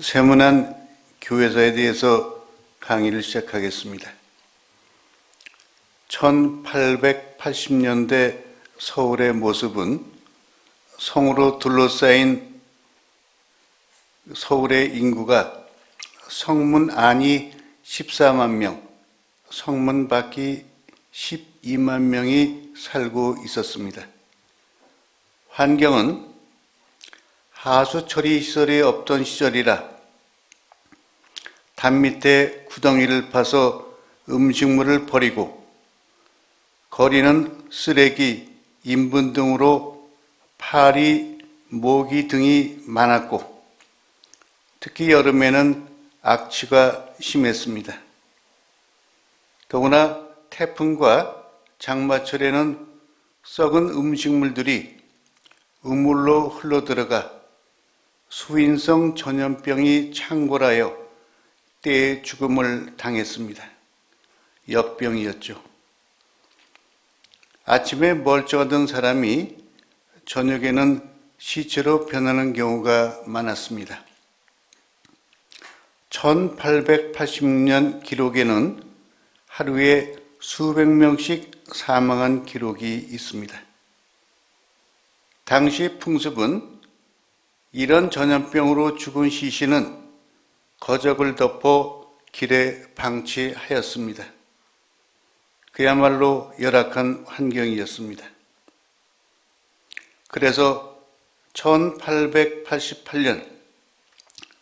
세문안 교회사에 대해서 강의를 시작하겠습니다. 1880년대 서울의 모습은 성으로 둘러싸인 서울의 인구가 성문 안이 14만 명, 성문 밖이 12만 명이 살고 있었습니다. 환경은 하수 처리 시설이 없던 시절이라 담 밑에 구덩이를 파서 음식물을 버리고 거리는 쓰레기, 인분 등으로 파리, 모기 등이 많았고 특히 여름에는 악취가 심했습니다. 더구나 태풍과 장마철에는 썩은 음식물들이 우물로 흘러들어가 수인성 전염병이 창궐하여 때에 죽음을 당했습니다. 역병이었죠. 아침에 멀쩡하던 사람이 저녁에는 시체로 변하는 경우가 많았습니다. 1880년 기록에는 하루에 수백 명씩 사망한 기록이 있습니다. 당시 풍습은 이런 전염병으로 죽은 시신은 거적을 덮어 길에 방치하였습니다. 그야말로 열악한 환경이었습니다. 그래서 1888년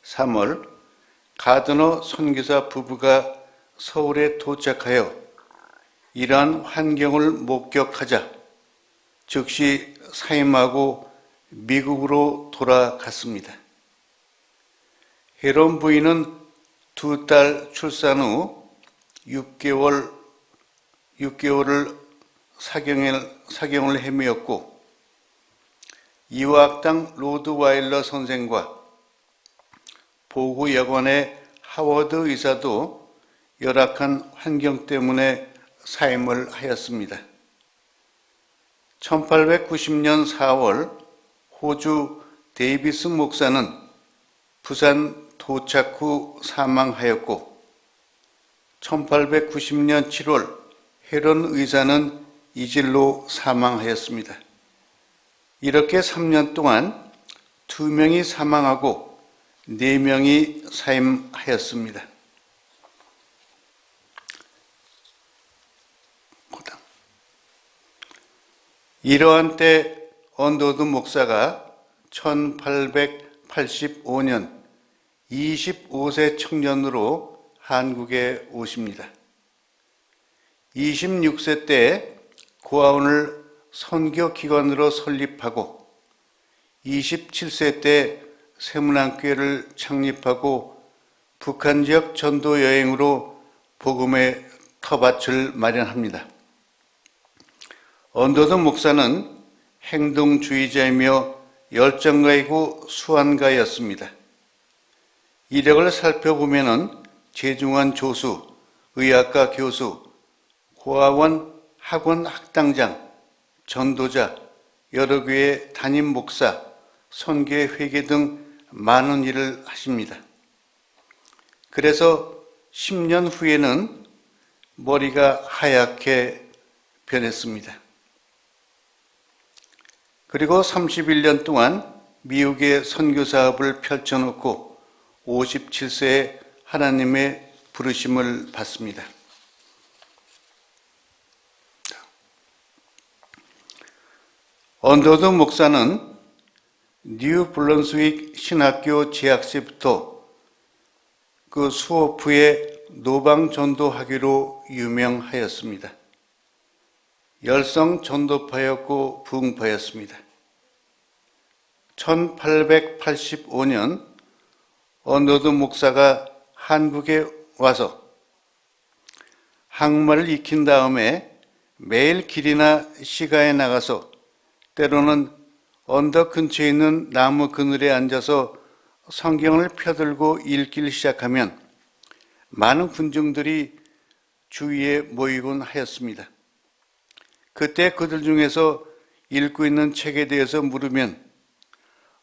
3월 가드너 선교사 부부가 서울에 도착하여 이러한 환경을 목격하자 즉시 사임하고 미국으로 돌아갔습니다. 헤론 부인은 2딸 출산 후 6개월을 사경을 헤매었고 이화학당 로드와일러 선생과 보구여관의 하워드 의사도 열악한 환경 때문에 사임을 하였습니다. 1890년 4월 호주 데이비스 목사는 부산 도착 후 사망하였고 1890년 7월 헤론 의사는 이질로 사망하였습니다. 이렇게 3년 동안 2명이 사망하고 4명이 사임하였습니다. 이러한 때 언더드 목사가 1885년 25세 청년으로 한국에 오십니다. 26세 때 고아원을 선교기관으로 설립하고 27세 때 세문안교회를 창립하고 북한 지역 전도 여행으로 복음의 터밭을 마련합니다. 언더드 목사는 행동주의자이며 열정가이고 수완가였습니다. 이력을 살펴보면 재중한 조수, 의학과 교수, 고아원 학원 학당장, 전도자, 여러 교회 담임 목사, 선교회 회계 등 많은 일을 하십니다. 그래서 10년 후에는 머리가 하얗게 변했습니다. 그리고 31년 동안 미국의 선교 사업을 펼쳐놓고 57세에 하나님의 부르심을 받습니다. 언더드 목사는 뉴 블런스윅 신학교 재학시부터 그 수업 후에 노방 전도하기로 유명하였습니다. 열성 전도파였고 부흥파였습니다. 1885년 언더드 목사가 한국에 와서 한국말을 익힌 다음에 매일 길이나 시가에 나가서 때로는 언덕 근처에 있는 나무 그늘에 앉아서 성경을 펴들고 읽기 시작하면 많은 군중들이 주위에 모이곤 하였습니다. 그때 그들 중에서 읽고 있는 책에 대해서 물으면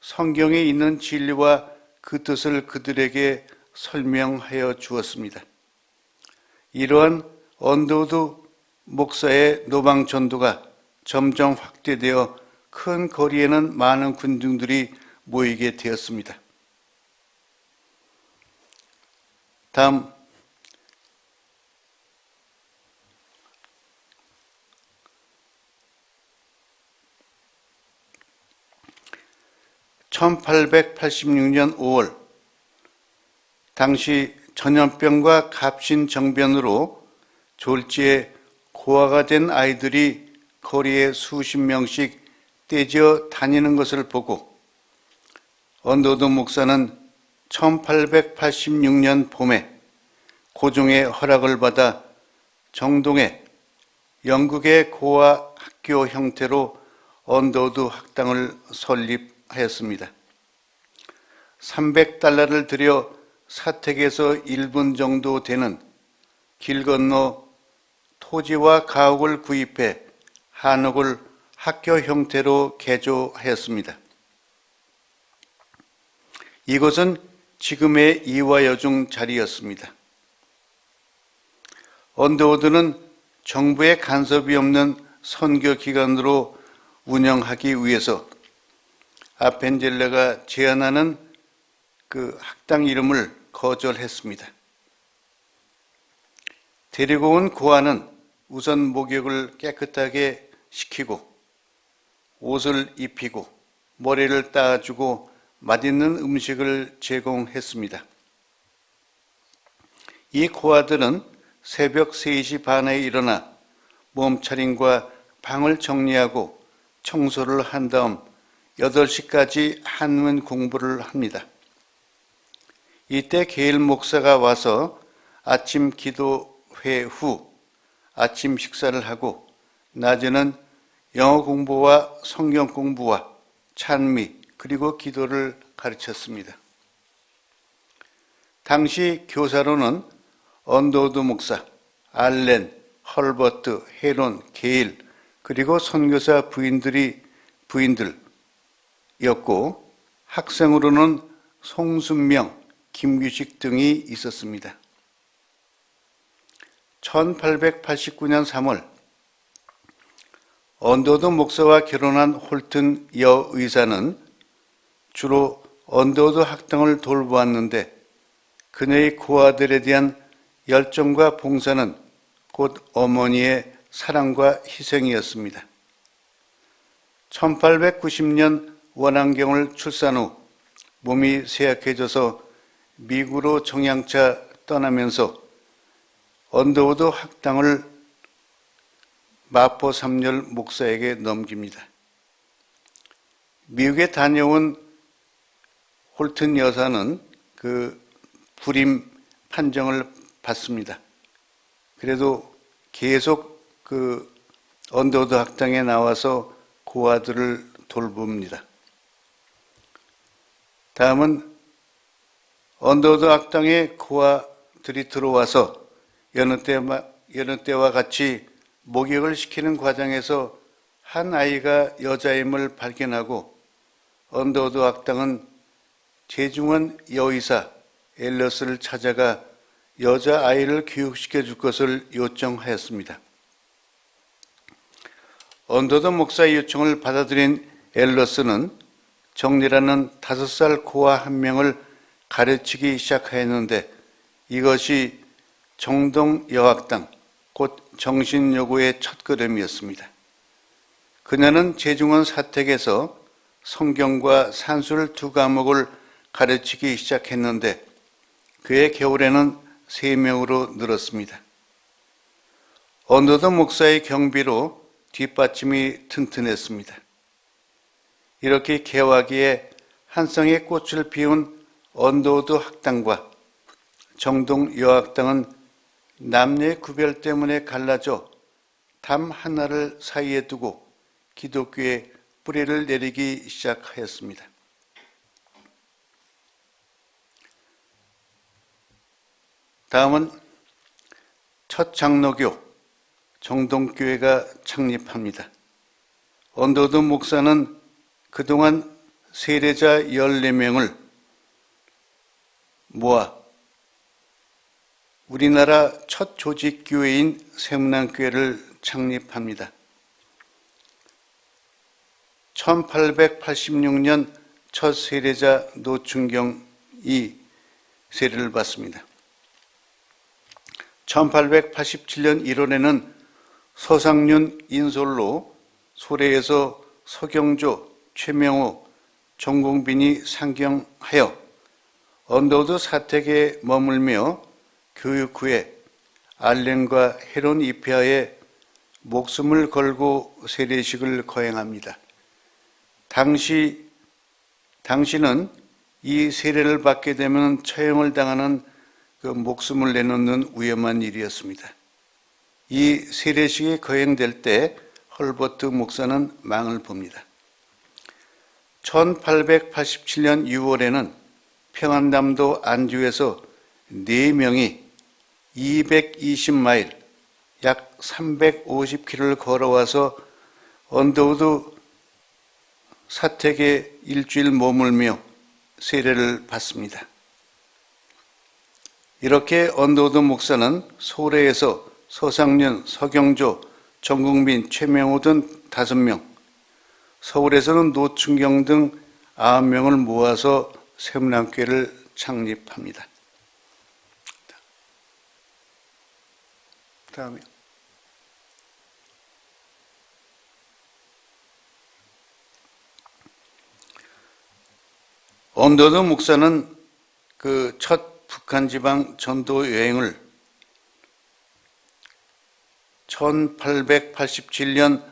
성경에 있는 진리와 그 뜻을 그들에게 설명하여 주었습니다. 이러한 언더우드 목사의 노방 전도가 점점 확대되어 큰 거리에는 많은 군중들이 모이게 되었습니다. 다음 1886년 5월 당시 전염병과 갑신정변으로 졸지에 고아가 된 아이들이 거리에 수십 명씩 떼지어 다니는 것을 보고 언더우드 목사는 1886년 봄에 고종의 허락을 받아 정동에 영국의 고아 학교 형태로 언더우드 학당을 설립하였습니다. 300달러를 들여 사택에서 1분 정도 되는 길 건너 토지와 가옥을 구입해 한옥을 학교 형태로 개조하였습니다. 이곳은 지금의 이화여중 자리였습니다. 언더우드는 정부의 간섭이 없는 선교기관으로 운영하기 위해서 아펜젤레가 제안하는 그 학당 이름을 거절했습니다. 데리고 온 고아는 우선 목욕을 깨끗하게 시키고 옷을 입히고 머리를 따주고 맛있는 음식을 제공했습니다. 이 고아들은 새벽 3시 반에 일어나 몸차림과 방을 정리하고 청소를 한 다음 8시까지 한문 공부를 합니다. 이때 게일 목사가 와서 아침 기도회 후 아침 식사를 하고 낮에는 영어 공부와 성경 공부와 찬미 그리고 기도를 가르쳤습니다. 당시 교사로는 언더우드 목사, 알렌, 헐버트, 헤론, 게일 그리고 선교사 부인들이었고 학생으로는 송순명, 김규식 등이 있었습니다. 1889년 3월 언더우드 목사와 결혼한 홀튼 여의사는 주로 언더우드 학당을 돌보았는데 그녀의 고아들에 대한 열정과 봉사는 곧 어머니의 사랑과 희생이었습니다. 1890년 원안경을 출산 후 몸이 쇠약해져서 미국으로 정양차 떠나면서 언더우드 학당을 마포 삼열 목사에게 넘깁니다. 미국에 다녀온 홀튼 여사는 그 불임 판정을 받습니다. 그래도 계속 그 언더우드 학당에 나와서 고아들을 돌봅니다. 다음은 언더우드 학당에 고아들이 들어와서 여느 때와 같이 목욕을 시키는 과정에서 한 아이가 여자임을 발견하고 언더우드 학당은 재중원 여의사 엘러스를 찾아가 여자아이를 교육시켜 줄 것을 요청하였습니다. 언더우드 목사의 요청을 받아들인 엘러스는 정리라는 5살 고아 한 명을 가르치기 시작하였는데 이것이 정동 여학당, 곧 정신여고의 첫걸음이었습니다. 그녀는 재중원 사택에서 성경과 산술 2과목을 가르치기 시작했는데 그해 겨울에는 3명으로 늘었습니다. 언더우드 목사의 경비로 뒷받침이 튼튼했습니다. 이렇게 개화기에 한 쌍의 꽃을 피운 언더우드 학당과 정동 여학당은 남녀의 구별 때문에 갈라져 담 하나를 사이에 두고 기독교에 뿌리를 내리기 시작하였습니다. 다음은 첫 장로교 정동교회가 창립합니다. 언더우드 목사는 그동안 세례자 14명을 모아 우리나라 첫 조직교회인 세문안교회를 창립합니다. 1886년 첫 세례자 노충경이 세례를 받습니다. 1887년 1월에는 서상륜 인솔로 소래에서 서경조, 최명호, 정공빈이 상경하여 언더우드 사택에 머물며 교육 후에 알렌과 헤론 이피아에 목숨을 걸고 세례식을 거행합니다. 당시는 이 세례를 받게 되면 처형을 당하는 그 목숨을 내놓는 위험한 일이었습니다. 이 세례식이 거행될 때 헐버트 목사는 망을 봅니다. 1887년 6월에는 평안남도 안주에서 4명이 220마일, 약 350km를 걸어와서 언더우드 사택에 일주일 머물며 세례를 받습니다. 이렇게 언더우드 목사는 소래에서 서상륜, 서경조, 정국민, 최명호 등 5명, 서울에서는 노충경 등 9명을 모아서 세문안교회를 창립합니다. 다음에 언더우드 목사는 그 첫 북한 지방 전도 여행을 1887년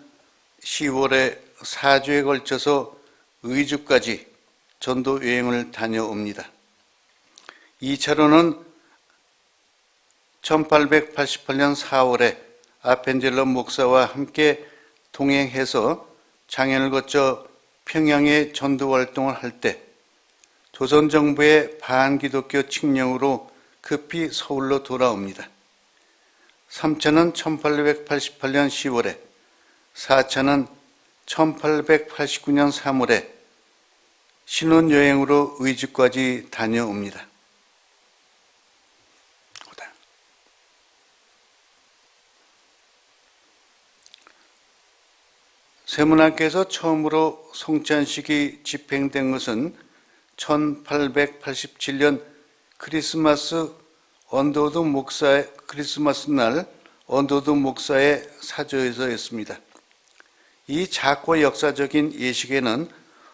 10월에 4주에 걸쳐서 의주까지 전도 여행을 다녀옵니다. 2차로는 1888년 4월에 아펜젤러 목사와 함께 동행해서 장현을 거쳐 평양에 전도 활동을 할 때 조선정부의 반기독교 칙령으로 급히 서울로 돌아옵니다. 3차는 1888년 10월에, 4차는 1889년 3월에 신혼여행으로 의주까지 다녀옵니다. 세문안교에서 처음으로 성찬식이 집행된 것은 1887년 크리스마스 날 언더우드 목사의 사저에서였습니다. 이 작고 역사적인 예식에는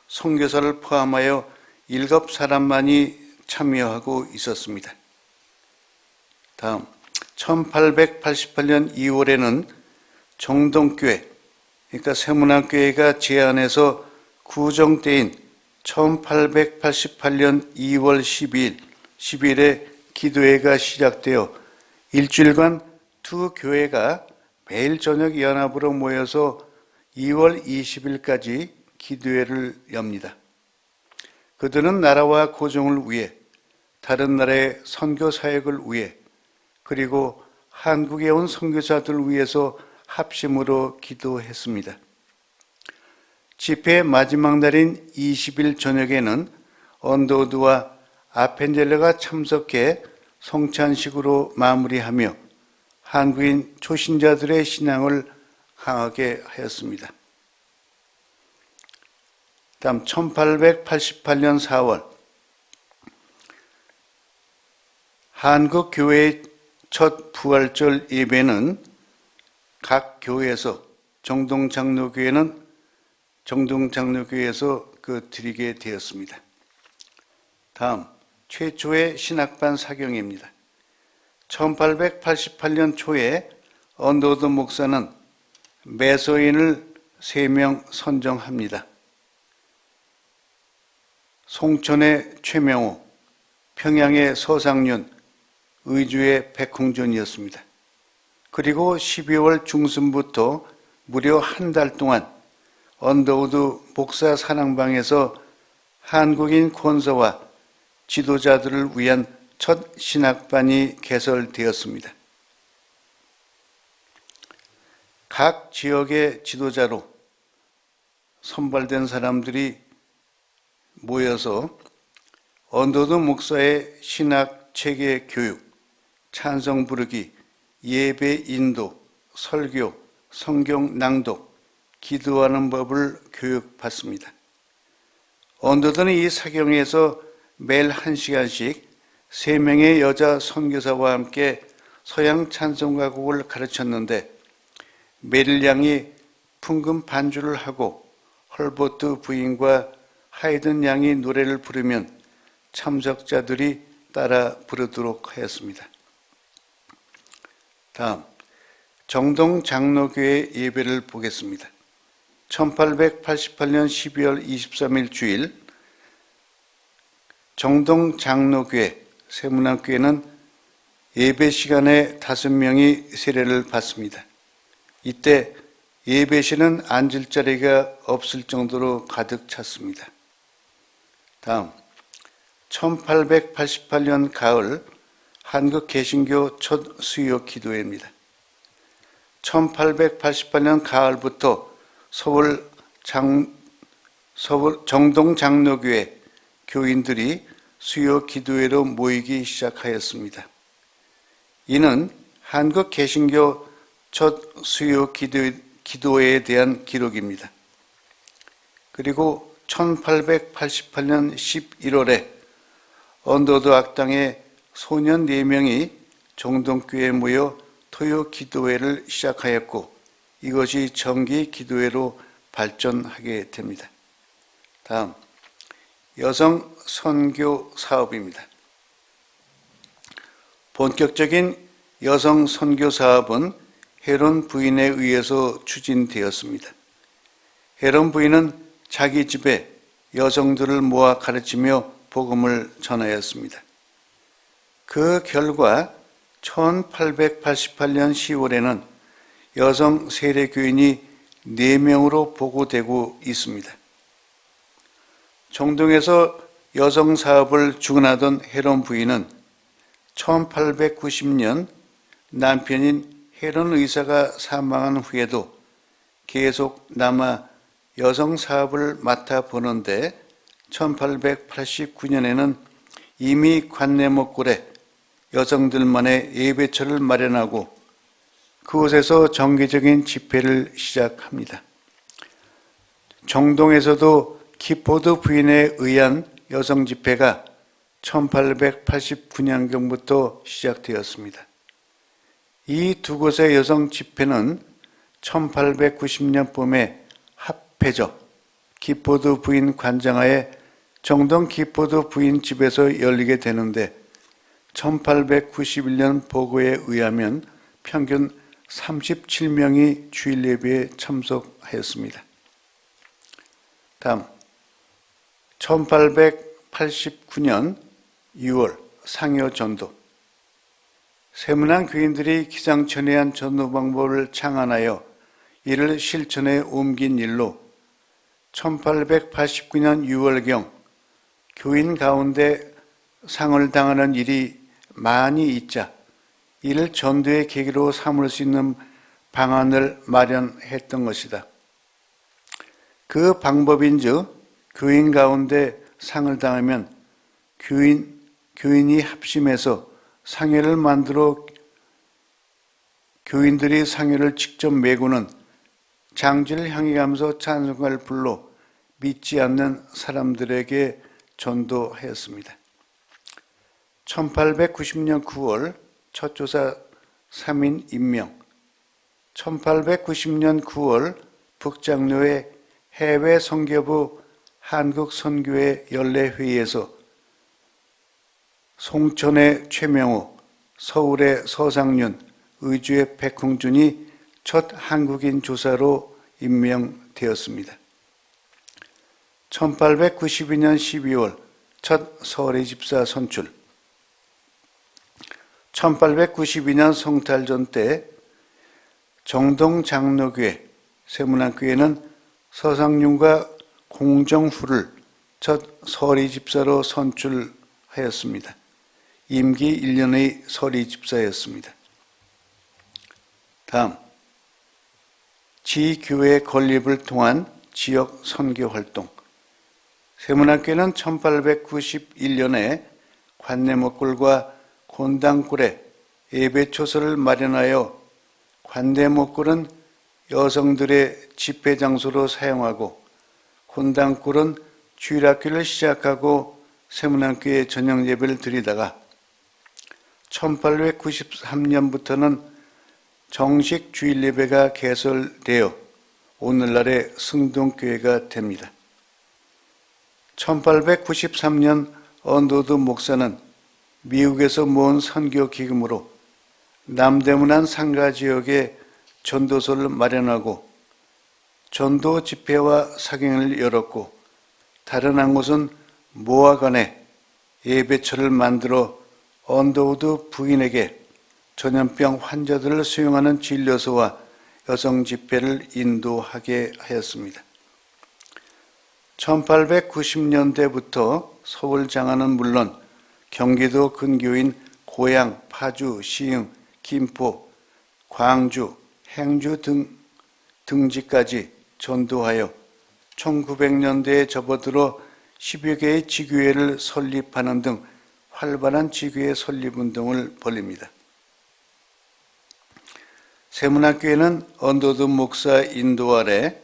선교사를 포함하여 7사람만이 참여하고 있었습니다. 다음 1888년 2월에는 정동교회, 그러니까 세문안교회가 제안해서 구정때인 1888년 2월 10일에 기도회가 시작되어 일주일간 두 교회가 매일 저녁 연합으로 모여서 2월 20일까지 기도회를 엽니다. 그들은 나라와 고종을 위해, 다른 나라의 선교 사역을 위해, 그리고 한국에 온 선교사들을 위해서 합심으로 기도했습니다. 집회의 마지막 날인 20일 저녁에는 언더우드와 아펜젤러가 참석해 성찬식으로 마무리하며 한국인 초신자들의 신앙을 강하게 하였습니다. 다음 1888년 4월 한국교회의 첫 부활절 예배는 각 교회에서 정동장로교회에서 드리게 되었습니다. 다음 최초의 신학반 사경입니다. 1888년 초에 언더우드 목사는 매서인을 3명 선정합니다. 송천의 최명호, 평양의 서상륜, 의주의 백홍준이었습니다. 그리고 12월 중순부터 무려 한 달 동안 언더우드 목사 사랑방에서 한국인 권서와 지도자들을 위한 첫 신학반이 개설되었습니다. 각 지역의 지도자로 선발된 사람들이 모여서 언더드 목사의 신학 체계 교육, 찬송 부르기, 예배 인도, 설교, 성경 낭독, 기도하는 법을 교육받습니다. 언더드는 이 사경에서 매일 1시간씩 3명의 여자 선교사와 함께 서양 찬송가곡을 가르쳤는데 메릴 양이 풍금 반주를 하고 헐버트 부인과 하이든 양이 노래를 부르면 참석자들이 따라 부르도록 하였습니다. 다음, 정동 장로교회 예배를 보겠습니다. 1888년 12월 23일 주일 정동 장로교회 세문안교회는 예배 시간에 5명이 세례를 받습니다. 이때 예배실은 앉을 자리가 없을 정도로 가득 찼습니다. 다음, 1888년 가을 한국 개신교 첫 수요 기도회입니다. 1888년 가을부터 서울 정동 장로교회 교인들이 수요 기도회로 모이기 시작하였습니다. 이는 한국 개신교 첫 수요 기도회에 대한 기록입니다. 그리고 1888년 11월에 언더드 악당의 소년 4명이 정동교회에 모여 토요 기도회를 시작하였고 이것이 정기 기도회로 발전하게 됩니다. 다음, 여성 선교 사업입니다. 본격적인 여성 선교 사업은 헤론 부인에 의해서 추진되었습니다. 헤론 부인은 자기 집에 여성들을 모아 가르치며 복음을 전하였습니다. 그 결과 1888년 10월에는 여성 세례교인이 4명으로 보고되고 있습니다. 정동에서 여성 사업을 주관하던 헤론 부인은 1890년 남편인 헤론 의사가 사망한 후에도 계속 남아 여성 사업을 맡아보는데 1889년에는 이미 관내목골에 여성들만의 예배처를 마련하고 그곳에서 정기적인 집회를 시작합니다. 정동에서도 기포드 부인에 의한 여성 집회가 1889년경부터 시작되었습니다. 이 두 곳의 여성 집회는 1890년 봄에 합회적 기포드 부인 관장하에 정동 기포드 부인 집에서 열리게 되는데 1891년 보고에 의하면 평균 37명이 주일 예배에 참석하였습니다. 다음, 1889년 6월 상여 전도. 세문안 교인들이 기상천외한 전도 방법을 창안하여 이를 실천에 옮긴 일로 1889년 6월경 교인 가운데 상을 당하는 일이 많이 있자 이를 전도의 계기로 삼을 수 있는 방안을 마련했던 것이다. 그 방법인즉 교인 가운데 상을 당하면 교인이 합심해서 상회를 만들어 교인들이 상회를 직접 메고는 장지를 향해 가면서 찬송가를 불러 믿지 않는 사람들에게 전도하였습니다. 1890년 9월 첫 조사 3인 임명, 1890년 9월 북장로회 해외 선교부 한국선교회 연례회의에서 송천의 최명호, 서울의 서상윤, 의주의 백홍준이 첫 한국인 조사로 임명되었습니다. 1892년 12월 첫 서울의 집사 선출, 1892년 성탈전 때 정동 장로교회, 세문안교회는 서상윤과 공정후를 첫 서리 집사로 선출하였습니다. 임기 1년의 서리 집사였습니다. 다음, 지교회 건립을 통한 지역 선교 활동. 세문학교는 1891년에 관내목골과 곤당골에 예배초소를 마련하여 관내목골은 여성들의 집회 장소로 사용하고 곤당골은 주일학교를 시작하고 세문학교에 저녁 예배를 드리다가 1893년부터는 정식 주일 예배가 개설되어 오늘날의 승동교회가 됩니다. 1893년 언더우드 목사는 미국에서 모은 선교 기금으로 남대문안 상가 지역에 전도소를 마련하고 전도 집회와 사경을 열었고 다른 한 곳은 모아간에 예배처를 만들어 언더우드 부인에게 전염병 환자들을 수용하는 진료소와 여성 집회를 인도하게 하였습니다. 1890년대부터 서울 장안은 물론 경기도 근교인 고양, 파주, 시흥, 김포, 광주, 행주 등지까지 전도하여 1900년대에 접어들어 10여 개의 지교회를 설립하는 등 활발한 지교회 설립운동을 벌입니다. 세문학교에는 언더우드 목사 인도 아래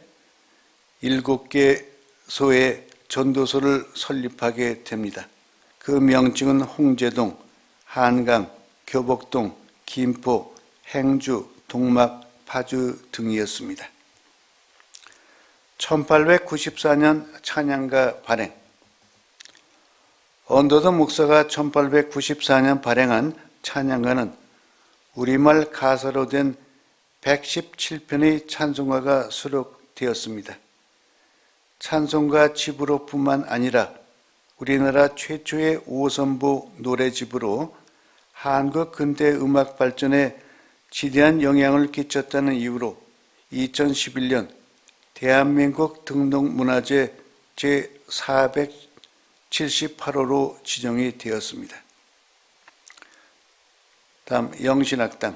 7개소의 전도소를 설립하게 됩니다. 그 명칭은 홍제동, 한강, 교복동, 김포, 행주, 동막, 파주 등이었습니다. 1894년 찬양가 발행. 언더우드 목사가 1894년 발행한 찬양가는 우리말 가사로 된 117편의 찬송가가 수록되었습니다. 찬송가 집으로뿐만 아니라 우리나라 최초의 5선부 노래집으로 한국 근대 음악 발전에 지대한 영향을 끼쳤다는 이유로 2011년 대한민국 등록문화재 제478호로 지정이 되었습니다. 다음 영신학당.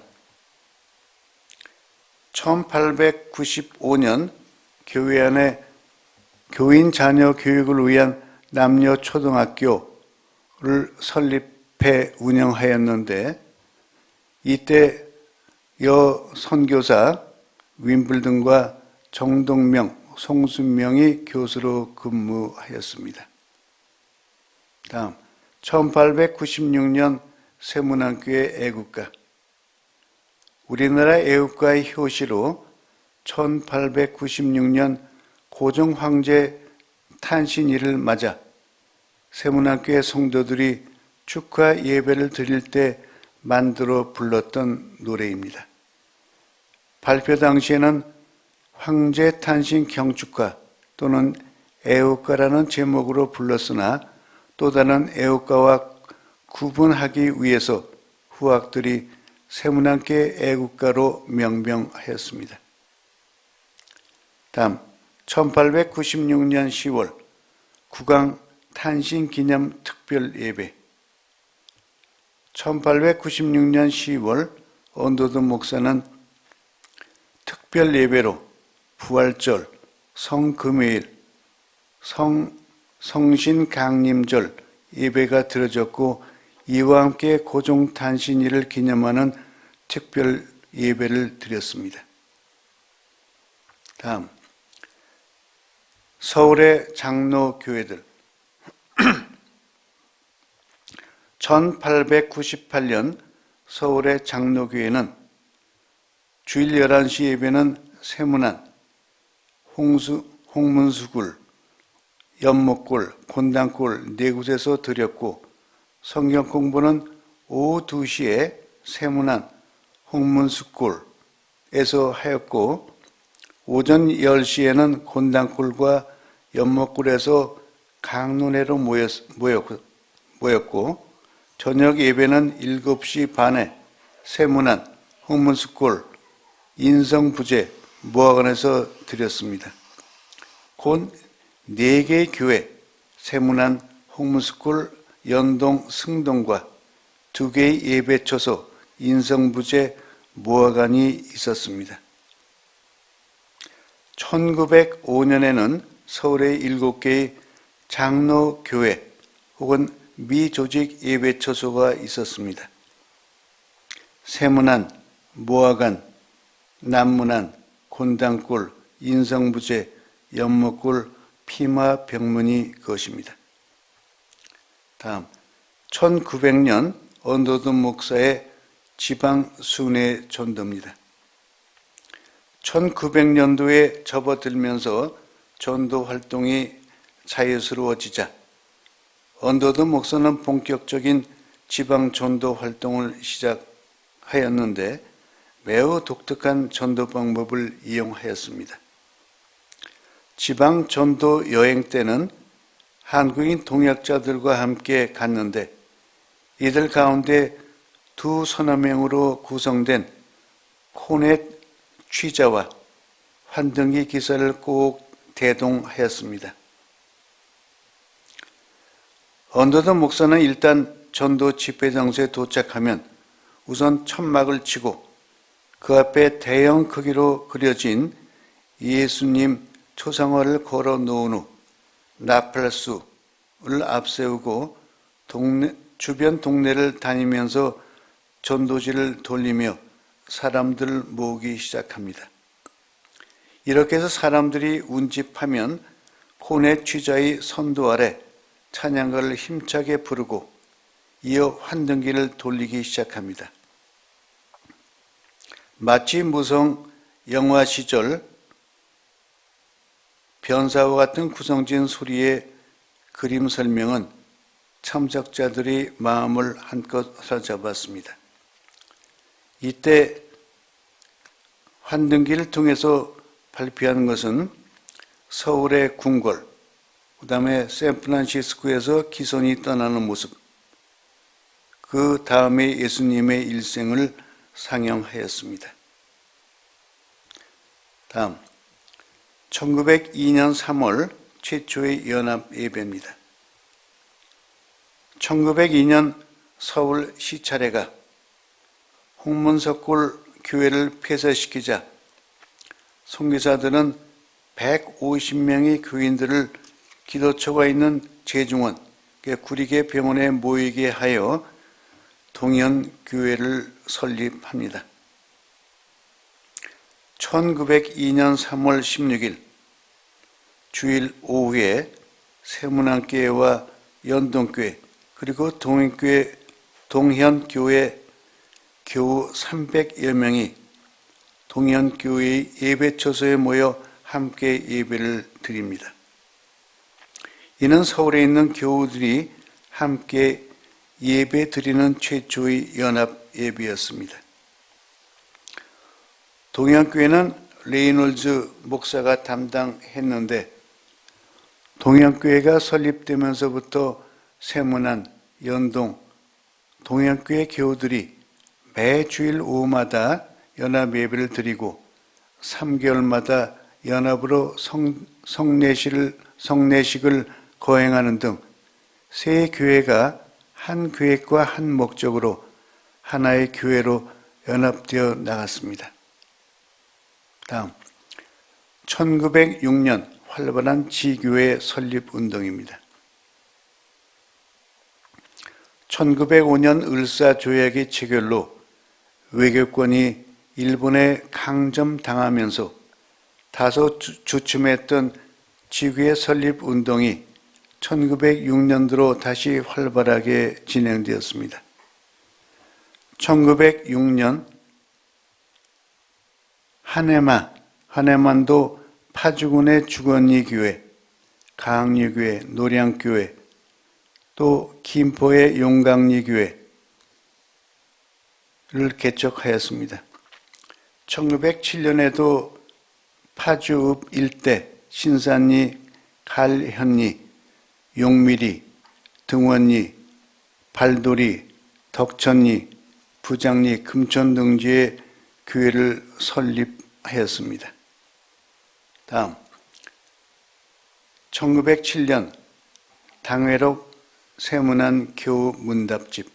1895년 교회 안에 교인 자녀 교육을 위한 남녀 초등학교를 설립해 운영하였는데 이때 여 선교사 윈블든과 정동명, 송순명이 교수로 근무하였습니다. 다음 1896년 세문학교의 애국가. 우리나라 애국가의 효시로 1896년 고종 황제 탄신일을 맞아 세문학교의 성도들이 축하 예배를 드릴 때 만들어 불렀던 노래입니다. 발표 당시에는 황제 탄신 경축가 또는 애국가라는 제목으로 불렀으나 또 다른 애국가와 구분하기 위해서 후학들이 세문학교의 애국가로 명명하였습니다. 다음 1896년 10월 국왕 탄신 기념 특별 예배. 1896년 10월 언더우드 목사는 특별 예배로 부활절, 성금요일, 성신강림절 예배가 드려졌고 이와 함께 고종 탄신일을 기념하는 특별 예배를 드렸습니다. 다음 서울의 장로교회들. 1898년 서울의 장로교회는 주일 11시 예배는 세문안, 홍문수굴, 연목골, 곤당골 네 곳에서 드렸고 성경 공부는 오후 2시에 세문안, 홍문수골에서 하였고 오전 10시에는 곤당골과 연목골에서 강론회로 모였고 저녁 예배는 7시 반에 세문안, 홍문수골, 인성부제, 모아관에서 드렸습니다. 곧 4개의 교회, 세문안, 홍문수골, 연동, 승동과 2개의 예배처소, 인성부제, 모아관이 있었습니다. 1905년에는 서울의 7개의 장로교회 혹은 미조직 예배처소가 있었습니다. 세문안, 모아간, 남문안, 곤당골, 인성부제, 연못골, 피마병문이 그것입니다. 다음 1900년 언더드 목사의 지방 순회 전도입니다. 1900년도에 접어들면서 전도 활동이 자유스러워지자 언더드 목사는 본격적인 지방 전도 활동을 시작하였는데 매우 독특한 전도 방법을 이용하였습니다. 지방 전도 여행 때는 한국인 동역자들과 함께 갔는데 이들 가운데 두 서너 명으로 구성된 코넷 취자와 환등기 기사를 꼭 대동하였습니다. 언더드 목사는 일단 전도 집회 장소에 도착하면 우선 천막을 치고 그 앞에 대형 크기로 그려진 예수님 초상화를 걸어 놓은 후 나팔수를 앞세우고 주변 동네를 다니면서 전도지를 돌리며 사람들을 모으기 시작합니다. 이렇게 해서 사람들이 운집하면 코넷 취자의 선도 아래 찬양가를 힘차게 부르고 이어 환등기를 돌리기 시작합니다. 마치 무성 영화 시절 변사와 같은 구성진 소리의 그림 설명은 참석자들이 마음을 한껏 사로잡았습니다. 이때 환등기를 통해서 발표하는 것은 서울의 궁궐, 그 다음에 샌프란시스코에서 기선이 떠나는 모습, 그 다음에 예수님의 일생을 상영하였습니다. 다음 1902년 3월 최초의 연합 예배입니다. 1902년 서울 시차례가 홍문석골 교회를 폐쇄시키자 선교사들은 150명의 교인들을 기도처가 있는 제중원, 구리개 병원에 모이게 하여 동현교회를 설립합니다. 1902년 3월 16일 주일 오후에 세문안교회와 연동교회 그리고 동현교회 교우 300여 명이 동현교회의 예배처소에 모여 함께 예배를 드립니다. 이는 서울에 있는 교우들이 함께 예배 드리는 최초의 연합 예배였습니다. 동현교회는 레이놀즈 목사가 담당했는데 동현교회가 설립되면서부터 세문안, 연동, 동현교회 교우들이 매 주일 오후마다 연합 예배를 드리고 3개월마다 연합으로 성례식을 거행하는 등 세 교회가 한 계획과 한 목적으로 하나의 교회로 연합되어 나갔습니다. 다음 1906년 활발한 지교회 설립 운동입니다. 1905년 을사조약의 체결로 외교권이 일본에 강점당하면서 다소 주춤했던 지교회 설립 운동이 1906년도로 다시 활발하게 진행되었습니다. 1906년 한해만도 파주군의 주건리 교회, 가항리교회, 노량교회, 또 김포의 용강리 교회를 개척하였습니다. 1907년에도 파주읍 일대 신산리, 갈현리, 용미리, 등원리, 발도리, 덕천리, 부장리, 금천 등지의 교회를 설립하였습니다. 다음 1907년 당회록 세문안 교우 문답집.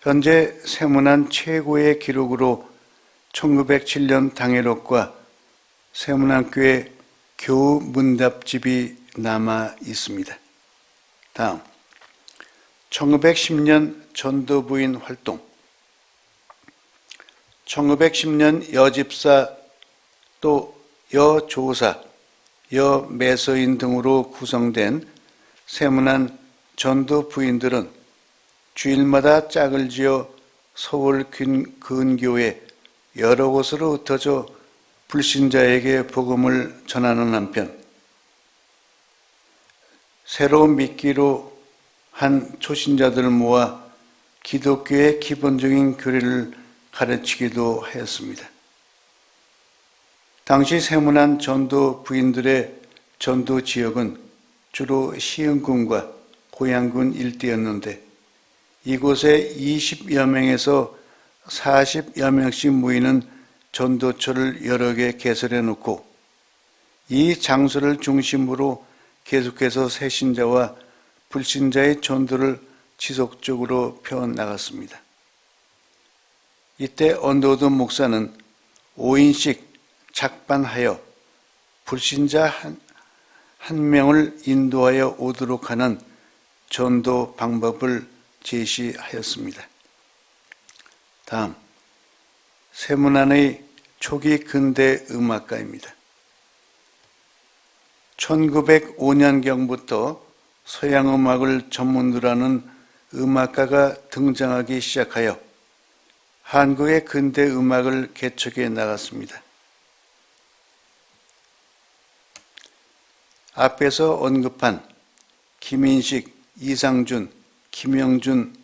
현재 세문안 최고의 기록으로 1907년 당회록과 세문안교회 교우 문답집이 남아 있습니다. 다음, 1910년 전도부인 활동. 1910년 여집사 또 여조사, 여매서인 등으로 구성된 세문안 전도 부인들은 주일마다 짝을 지어 서울 근교에 여러 곳으로 흩어져 불신자에게 복음을 전하는 한편 새로 믿기로 한 초신자들을 모아 기독교의 기본적인 교리를 가르치기도 하였습니다. 당시 세문안 전도 부인들의 전도 지역은 주로 시흥군과 고양군 일대였는데 이곳에 20여 명에서 40여 명씩 모이는 전도처를 여러 개 개설해 놓고 이 장소를 중심으로 계속해서 새신자와 불신자의 전도를 지속적으로 펴나갔습니다. 이때 언더우드 목사는 5인씩 작반하여 불신자 한 명을 인도하여 오도록 하는 전도 방법을 제시하였습니다. 다음, 세문안의 초기 근대 음악가입니다. 1905년경부터 서양 음악을 전문으로 하는 음악가가 등장하기 시작하여 한국의 근대 음악을 개척해 나갔습니다. 앞에서 언급한 김인식, 이상준, 김영준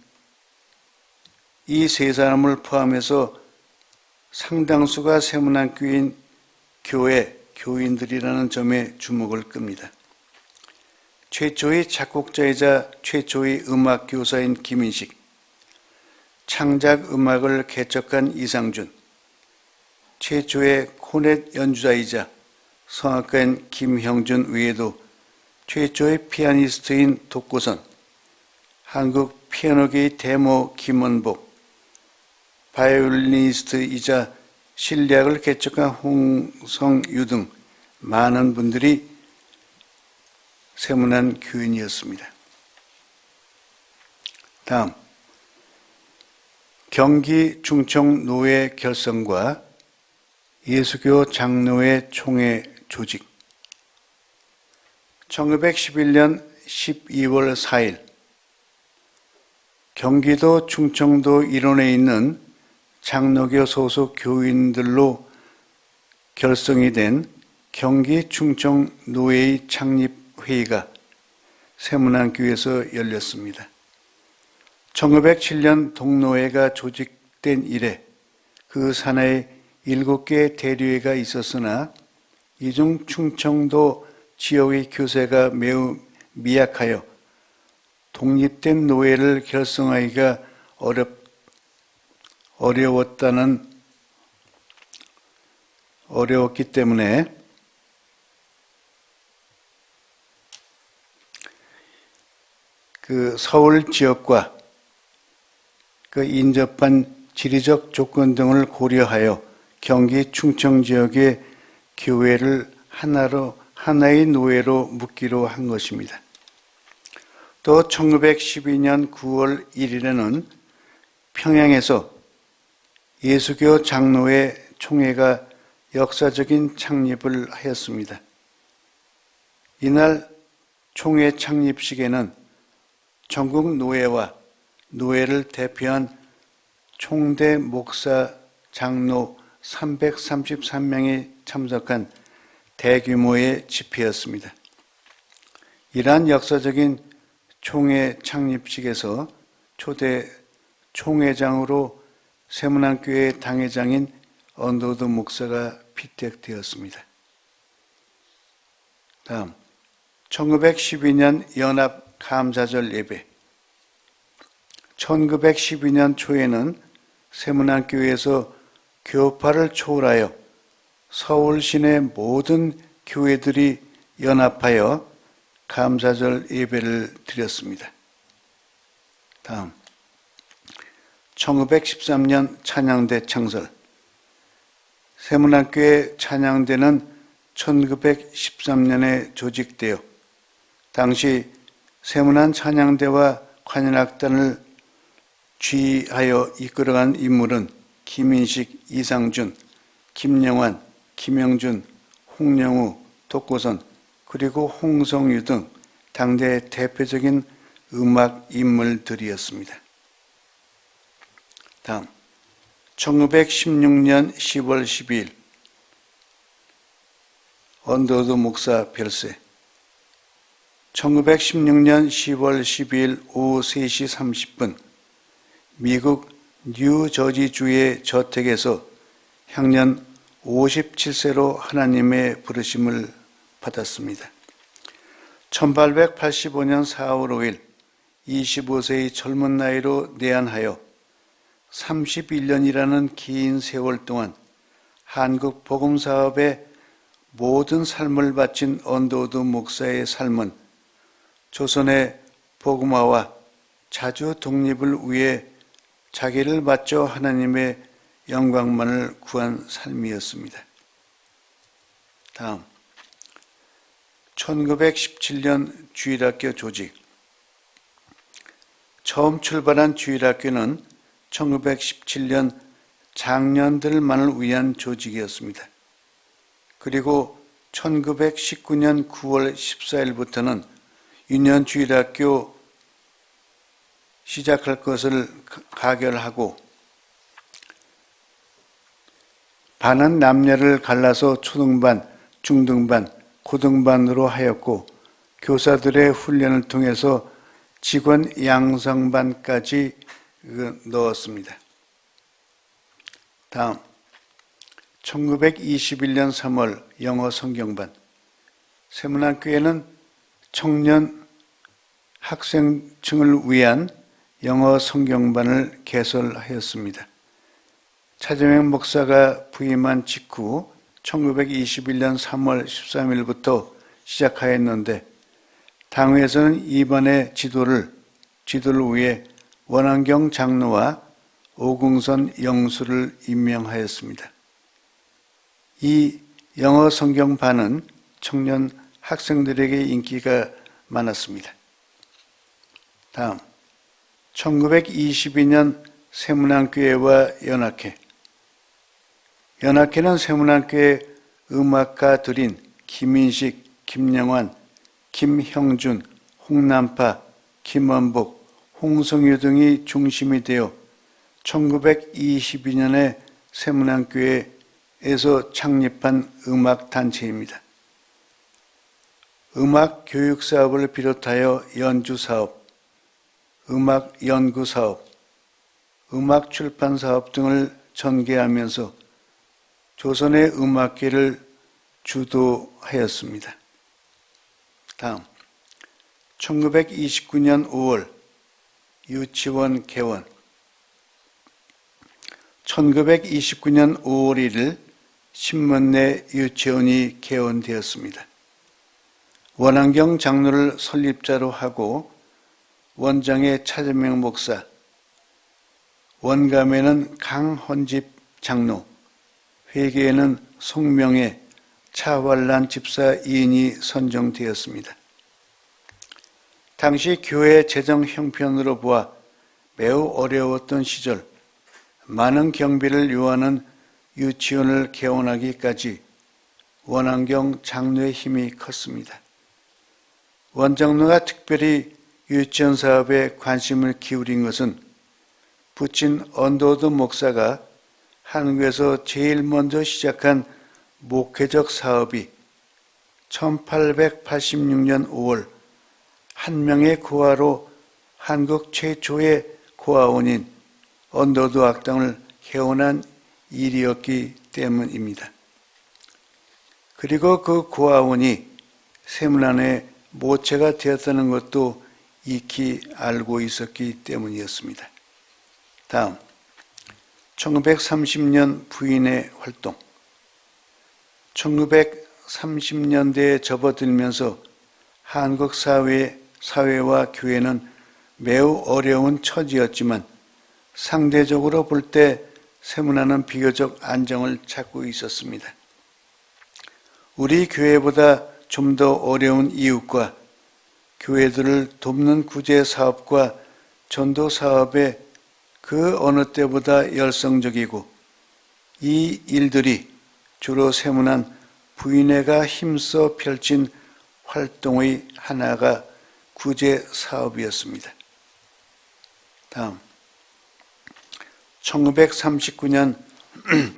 이 세 사람을 포함해서 상당수가 세문안교인 교인들이라는 점에 주목을 끕니다. 최초의 작곡자이자 최초의 음악교사인 김인식, 창작 음악을 개척한 이상준, 최초의 코넷 연주자이자 성악가인 김형준 외에도 최초의 피아니스트인 독고선, 한국 피아노계의 대모 김원복, 바이올리니스트이자 실리학을 개척한 홍성유 등 많은 분들이 세문안 교인이었습니다. 다음, 경기 충청 노회 결성과 예수교 장로회 총회 조직. 1911년 12월 4일 경기도 충청도 일원에 있는 장로교 소속 교인들로 결성이 된 경기 충청 노회의 창립회의가 세문안교에서 열렸습니다. 1907년 동노회가 조직된 이래 그 산하에 7개의 대류회가 있었으나 이 중 충청도 지역의 교세가 매우 미약하여 독립된 노회를 결성하기가 어려웠기 때문에 그 서울 지역과 그 인접한 지리적 조건 등을 고려하여 경기 충청 지역의 교회를 하나의 노회로 묶기로 한 것입니다. 또 1912년 9월 1일에는 평양에서 예수교 장로회 총회가 역사적인 창립을 하였습니다. 이날 총회 창립식에는 전국 노회와 노회를 대표한 총대 목사 장로 333명이 참석한 대규모의 집회였습니다. 이러한 역사적인 총회 창립식에서 초대 총회장으로 세문안교회 당회장인 언더우드 목사가 피택되었습니다. 다음, 1912년 연합 감사절 예배. 1912년 초에는 세문안교회에서 교파를 초월하여 서울 시내 모든 교회들이 연합하여 감사절 예배를 드렸습니다. 다음, 1913년 찬양대 창설. 세문안교회 찬양대는 1913년에 조직되어 당시 세문안 찬양대와 관현악단을 지휘하여 이끌어간 인물은 김인식, 이상준, 김영환, 김영준, 홍영우, 독고선, 그리고 홍성유 등 당대 대표적인 음악 인물들이었습니다. 다음, 1916년 10월 12일 언더우드 목사 별세. 1916년 10월 12일 오후 3시 30분 미국 뉴저지주의 저택에서 향년 57세로 하나님의 부르심을 받았습니다. 1885년 4월 5일 25세의 젊은 나이로 내한하여 31년이라는 긴 세월 동안 한국 복음사업에 모든 삶을 바친 언더우드 목사의 삶은 조선의 복음화와 자주 독립을 위해 자기를 바쳐 하나님의 영광만을 구한 삶이었습니다. 다음, 1917년 주일학교 조직. 처음 출발한 주일학교는 1917년 장년들만을 위한 조직이었습니다. 그리고 1919년 9월 14일부터는 유년주일학교 시작할 것을 가결하고 반은 남녀를 갈라서 초등반, 중등반, 고등반으로 하였고 교사들의 훈련을 통해서 직원 양성반까지 넣었습니다. 다음, 1921년 3월 영어 성경반. 세문안교회는 청년 학생층을 위한 영어 성경반을 개설하였습니다. 차재명 목사가 부임한 직후 1921년 3월 13일부터 시작하였는데 당회에서는 이번에 지도를 위해 원한경 장로와 오궁선 영수를 임명하였습니다. 이 영어 성경반은 청년 학생들에게 인기가 많았습니다. 다음, 1922년 세문안교회와 연합회. 연합회는 세문안교회 음악가들인 김인식, 김영환, 김형준, 홍남파, 김원복, 홍성유 등이 중심이 되어 1922년에 세문안교회에서 창립한 음악단체입니다. 음악 교육 사업을 비롯하여 연주 사업, 음악 연구 사업, 음악 출판 사업 등을 전개하면서 조선의 음악계를 주도하였습니다. 다음, 1929년 5월 유치원 개원. 1929년 5월 1일 신문내 유치원이 개원되었습니다. 원한경 장로를 설립자로 하고 원장의 차재명 목사, 원감에는 강헌집 장로, 회계에는 송명회, 차활란 집사 2인이 선정되었습니다. 당시 교회 재정 형편으로 보아 매우 어려웠던 시절 많은 경비를 요하는 유치원을 개원하기까지 원한경 장로의 힘이 컸습니다. 원장로가 특별히 유치원 사업에 관심을 기울인 것은 부친 언더우드 목사가 한국에서 제일 먼저 시작한 목회적 사업이 1886년 5월 한 명의 고아로 한국 최초의 고아원인 언더우드 악당을 개원한 일이었기 때문입니다. 그리고 그 고아원이 세문안의 모체가 되었다는 것도 익히 알고 있었기 때문이었습니다. 다음, 1930년 부인의 활동. 1930년대에 접어들면서 한국 사회와 교회는 매우 어려운 처지였지만 상대적으로 볼 때 세문안은 비교적 안정을 찾고 있었습니다. 우리 교회보다 좀 더 어려운 이웃과 교회들을 돕는 구제 사업과 전도 사업에 그 어느 때보다 열성적이고 이 일들이 주로 세문안 부인회가 힘써 펼친 활동의 하나가 구제 사업이었습니다. 다음 1939년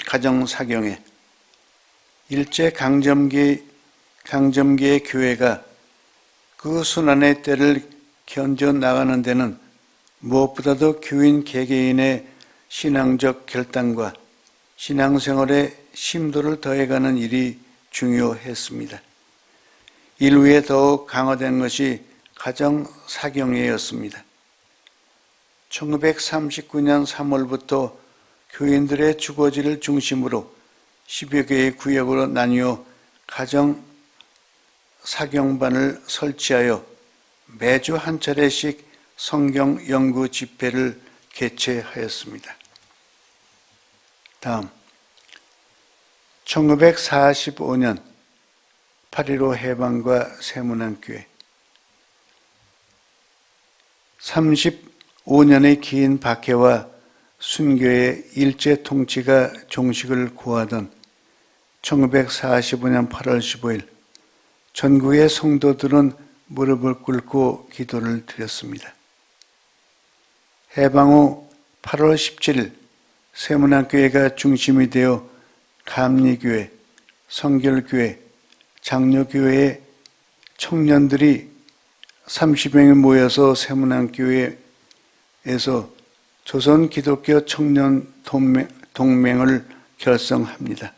가정사경에 일제 강점기의 교회가 그 순환의 때를 견뎌나가는 데는 무엇보다도 교인 개개인의 신앙적 결단과 신앙생활의 심도를 더해가는 일이 중요했습니다. 이후에 더욱 강화된 것이 가정사경회였습니다. 1939년 3월부터 교인들의 주거지를 중심으로 10여 개의 구역으로 나뉘어 가정사경반을 설치하여 매주 한 차례씩 성경 연구 집회를 개최하였습니다. 다음 1945년 8.15 해방과 세문안교회 35년의 긴 박해와 순교의 일제 통치가 종식을 고하던 1945년 8월 15일 전국의 성도들은 무릎을 꿇고 기도를 드렸습니다. 해방 후 8월 17일 세문안교회가 중심이 되어 감리교회, 성결교회, 장로교회의 청년들이 30명이 모여서 세문안교회에서 조선기독교 청년 동맹을 결성합니다.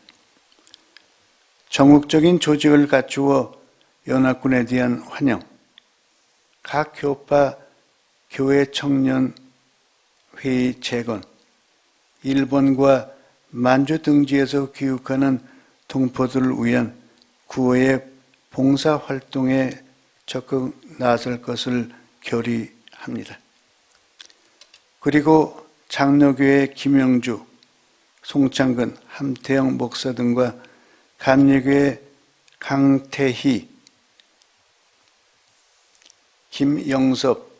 전국적인 조직을 갖추어 연합군에 대한 환영, 각 교파 교회 청년 회의 재건, 일본과 만주 등지에서 귀국하는 동포들을 위한 구호의 봉사활동에 적극 나설 것을 결의합니다. 그리고 장로교회 김영주, 송창근, 함태영 목사 등과 감리교회 강태희, 김영섭,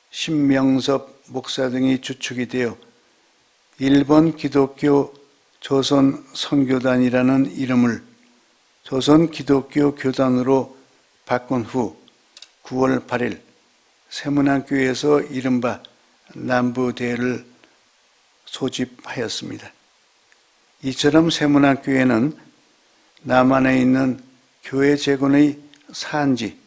신명섭 목사 등이 주축이 되어 일본 기독교 조선 선교단이라는 이름을 조선 기독교 교단으로 바꾼 후 9월 8일 세문안교회에서 이른바 남부대를 소집하였습니다. 이처럼 세문안교회는 남한에 있는 교회 재건의 산지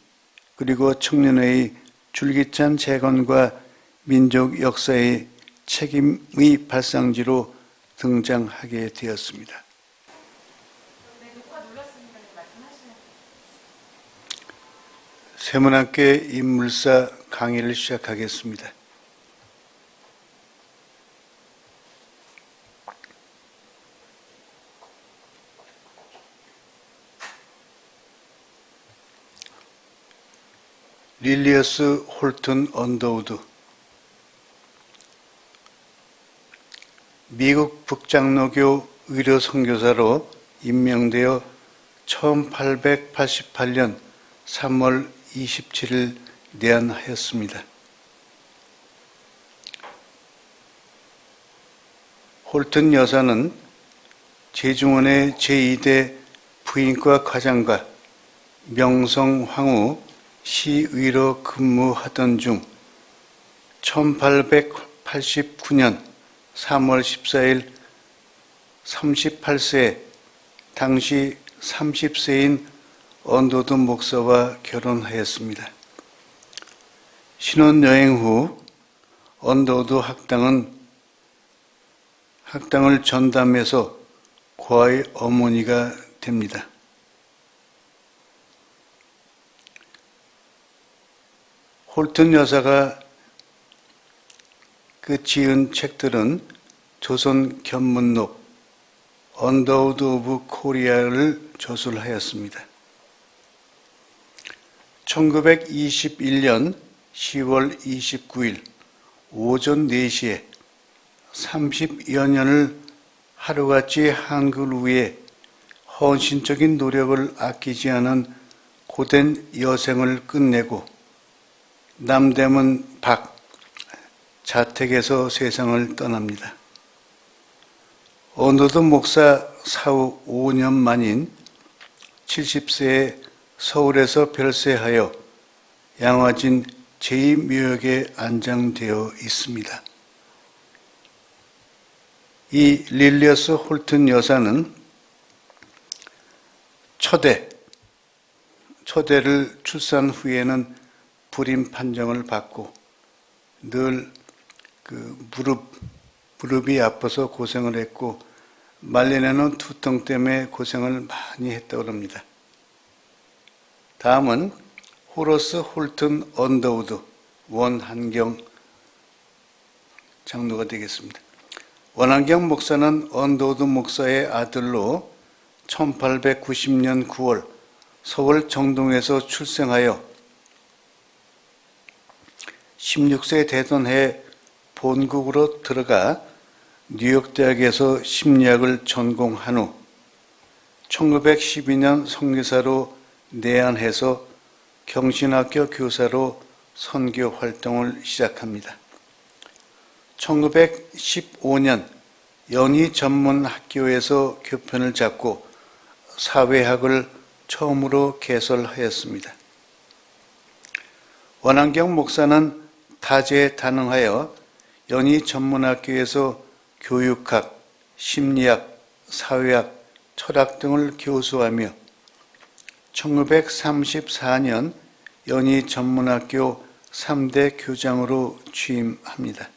그리고 청년회의 줄기찬 재건과 민족 역사의 책임의 발상지로 등장하게 되었습니다. 세문안교회 인물사 강의를 시작하겠습니다. 릴리어스 홀튼 언더우드, 미국 북장로교 의료 선교사로 임명되어 1888년 3월 27일 내한하였습니다. 홀튼 여사는 제중원의 제2대 부인과 과장과 명성황후 시의로 근무하던 중 1889년 3월 14일 38세 당시 30세인 언더우드 목사와 결혼하였습니다. 신혼여행 후 언더우드 학당을 전담해서 고아의 어머니가 됩니다. 홀튼 여사가 그 지은 책들은 조선 견문록 언더우드 오브 코리아를 저술하였습니다. 1921년 10월 29일 오전 4시에 30여 년을 하루같이 한글 위에 헌신적인 노력을 아끼지 않은 고된 여생을 끝내고 남대문 박 자택에서 세상을 떠납니다. 언더드 목사 사후 5년 만인 70세에 서울에서 별세하여 양화진 제2묘역에 안장되어 있습니다. 이 릴리어스 홀튼 여사는 초대를 출산 후에는 불임 판정을 받고 늘 무릎이 아파서 고생을 했고 말년에는 두통 때문에 고생을 많이 했다고 합니다. 다음은 호러스 홀튼 언더우드 원한경 장로가 되겠습니다. 원한경 목사는 언더우드 목사의 아들로 1890년 9월 서울 정동에서 출생하여 16세 되던 해 본국으로 들어가 뉴욕대학에서 심리학을 전공한 후 1912년 선교사로 내한해서 경신학교 교사로 선교 활동을 시작합니다. 1915년 연희 전문 학교에서 교편을 잡고 사회학을 처음으로 개설하였습니다. 원한경 목사는 다재다능하여 연희 전문학교에서 교육학, 심리학, 사회학, 철학 등을 교수하며 1934년 연희 전문학교 3대 교장으로 취임합니다.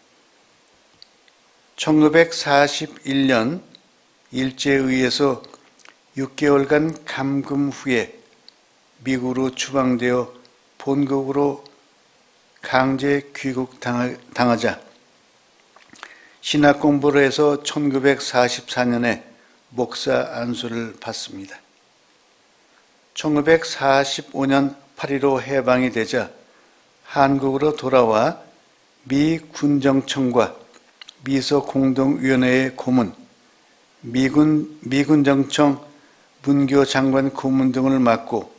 1941년 일제의회에서 6개월간 감금 후에 미국으로 추방되어 본국으로 강제 귀국당하자 신학 공부를 해서 1944년에 목사 안수를 받습니다. 1945년 8.15 해방이 되자 한국으로 돌아와 미 군정청과 미서공동위원회의 고문, 미군정청 문교장관 고문 등을 맡고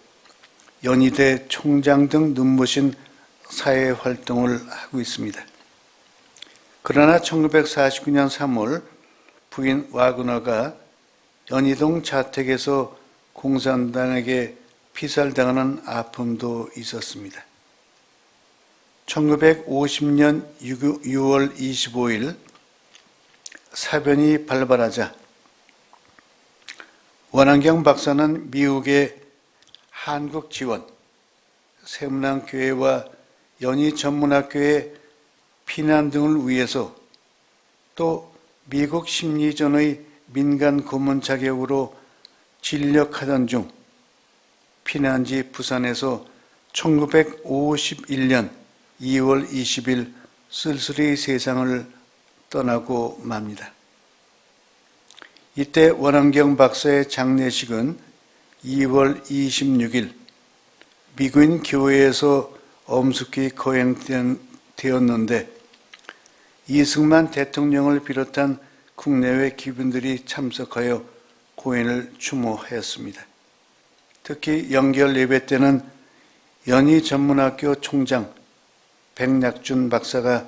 연희대 총장 등 눈부신 사회활동을 하고 있습니다. 그러나 1949년 3월 부인 와그너가 연희동 자택에서 공산당에게 피살당하는 아픔도 있었습니다. 1950년 6월 25일 사변이 발발하자 원한경 박사는 미국의 한국 지원, 세문안교회와 연희 전문학교의 피난 등을 위해서 또 미국 심리전의 민간 고문 자격으로 진력하던 중 피난지 부산에서 1951년 2월 20일 쓸쓸히 세상을 떠나고 맙니다. 이때 원한경 박사의 장례식은 2월 26일 미군 교회에서 엄숙히 거행되었는데 이승만 대통령을 비롯한 국내외 귀빈들이 참석하여 고인을 추모하였습니다. 특히 영결 예배 때는 연희 전문학교 총장 백낙준 박사가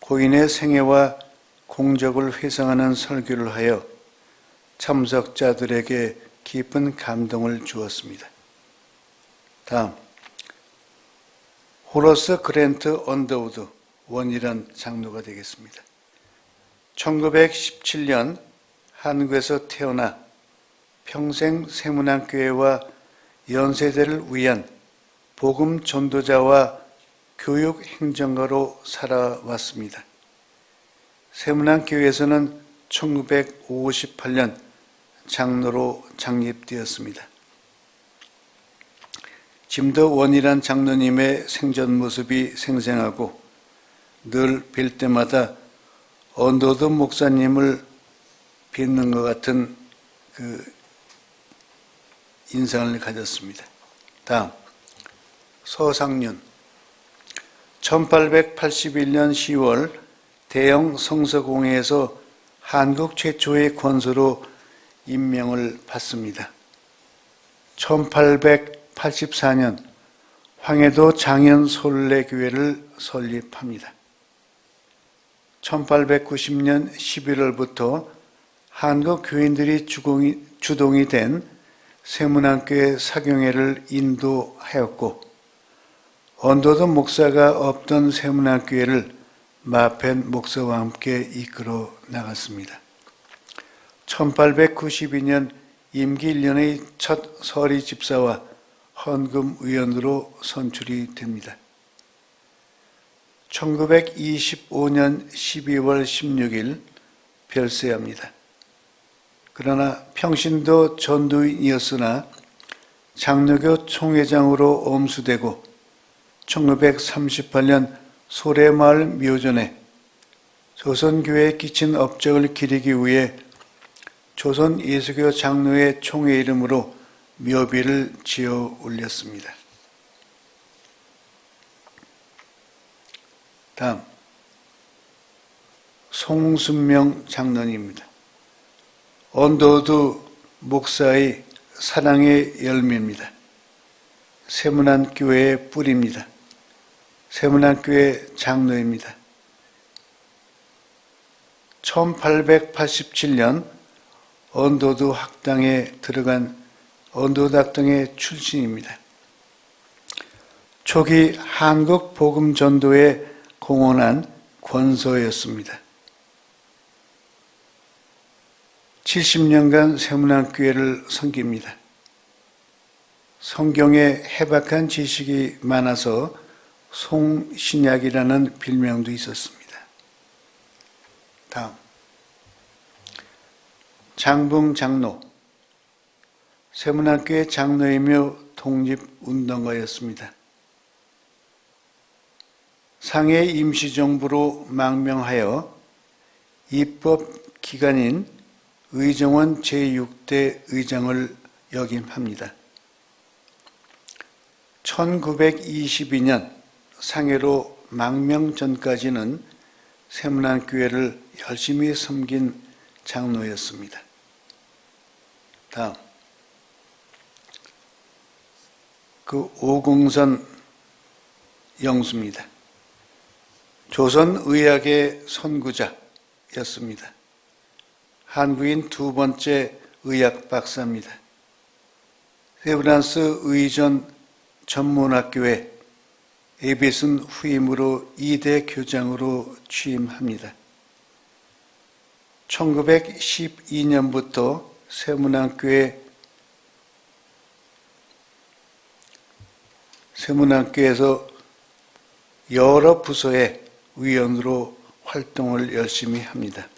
고인의 생애와 공적을 회상하는 설교를 하여 참석자들에게 깊은 감동을 주었습니다. 다음, 호러스 그랜트 언더우드 원이란 장로가 되겠습니다. 1917년 한국에서 태어나 평생 세문안교회와 연세대를 위한 복음 전도자와 교육 행정가로 살아왔습니다. 세문안교회에서는 1958년 장로로 창립되었습니다. 짐더 원이란 장로님의 생전 모습이 생생하고 늘 뵐 때마다 언더우드 목사님을 뵙는 것 같은 인상을 가졌습니다. 다음, 서상륜. 1881년 10월 대영 성서공회에서 한국 최초의 권수로 임명을 받습니다. 1882 1884년 황해도 장현솔례교회를 설립합니다. 1890년 11월부터 한국 교인들이 주동이 된 세문안교회 사경회를 인도하였고, 언도도 목사가 없던 세문안교회를 마펜 목사와 함께 이끌어 나갔습니다. 1892년 임기 1년의 첫 서리 집사와 헌금위원으로 선출이 됩니다. 1925년 12월 16일 별세합니다. 그러나 평신도 전도인이었으나 장로교 총회장으로 엄수되고 1938년 소래마을 묘전에 조선교회에 끼친 업적을 기리기 위해 조선 예수교 장로회 총회 이름으로 묘비를 지어 올렸습니다. 다음, 송순명 장로님입니다. 언도드 목사의 사랑의 열매입니다. 세문안교회의 뿌리입니다. 세문안교회 장로입니다. 1887년 언도드 학당에 들어간 언도드 학당의 출신입니다. 초기 한국 복음 전도에 공헌한 권서였습니다. 70년간 세문안교회를 섬깁니다. 성경에 해박한 지식이 많아서 송신약이라는 별명도 있었습니다. 다음, 장붕 장로, 세문안교회 장로이며 독립운동가였습니다. 상해 임시정부로 망명하여 입법기관인 의정원 제6대 의장을 역임합니다. 1922년 상해로 망명 전까지는 세문안교회를 열심히 섬긴 장로였습니다. 다음, 오공선 영수입니다. 조선의학의 선구자였습니다. 한국인 두 번째 의학 박사입니다. 세브란스 의전 전문학교에 에베슨 후임으로 2대 교장으로 취임합니다. 1912년부터 세문안교회에서 여러 부서의 위원으로 활동을 열심히 합니다.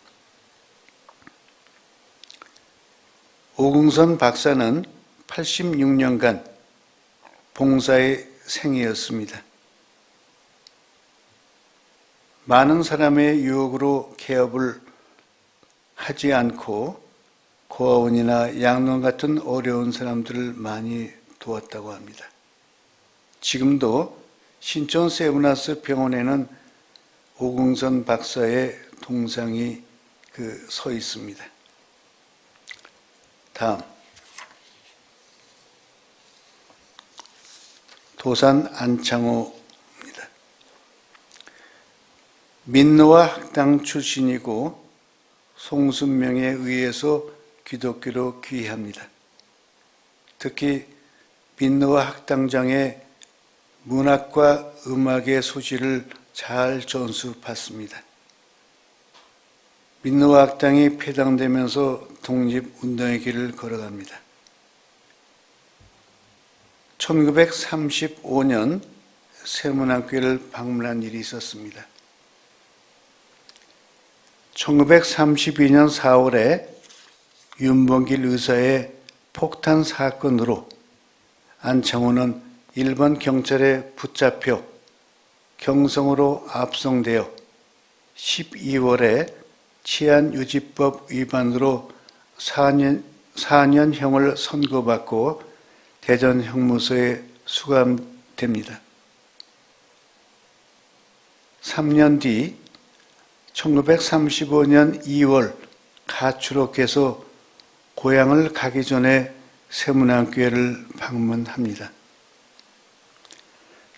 오궁선 박사는 86년간 봉사의 생이었습니다. 많은 사람의 유혹으로 개업을 하지 않고 고아원이나 양론 같은 어려운 사람들을 많이 도왔다고 합니다. 지금도 신촌 세브란스 병원에는 오궁선 박사의 동상이 서 있습니다. 다음, 도산 안창호입니다. 민노와 학당 출신이고 송순명에 의해서 기독교로 귀의합니다. 특히 민노와 학당장의 문학과 음악의 소질을 잘 전수받습니다. 민노와 학당이 폐당되면서 독립운동의 길을 걸어갑니다. 1935년 세문안교회를 방문한 일이 있었습니다. 1932년 4월에 윤봉길 의사의 폭탄 사건으로 안창호는 일본 경찰에 붙잡혀 경성으로 압송되어 12월에 치안유지법 위반으로 4년형을 선고받고 대전 형무소에 수감됩니다. 3년 뒤 1935년 2월 가출옥해서 고향을 가기 전에 세문안교회를 방문합니다.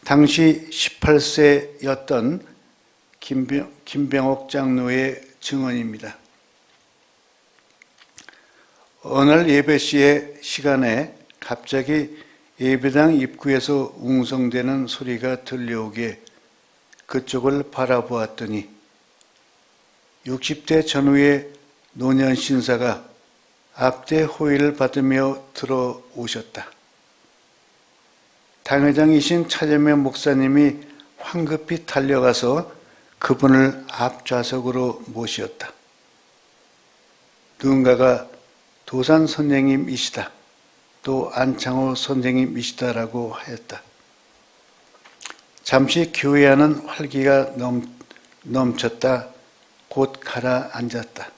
당시 18세였던 김병옥 장로의 증언입니다. 어느 날 예배 시간에 갑자기 예배당 입구에서 웅성대는 소리가 들려오기에 그쪽을 바라보았더니 60대 전후의 노년 신사가 앞대 호의를 받으며 들어오셨다. 당회장이신 차재명 목사님이 황급히 달려가서 그분을 앞좌석으로 모시었다. 누군가가 도산 선생님이시다, 또 안창호 선생님이시다라고 하였다. 잠시 교회 안은 활기가 넘쳤다. 곧 가라앉았다.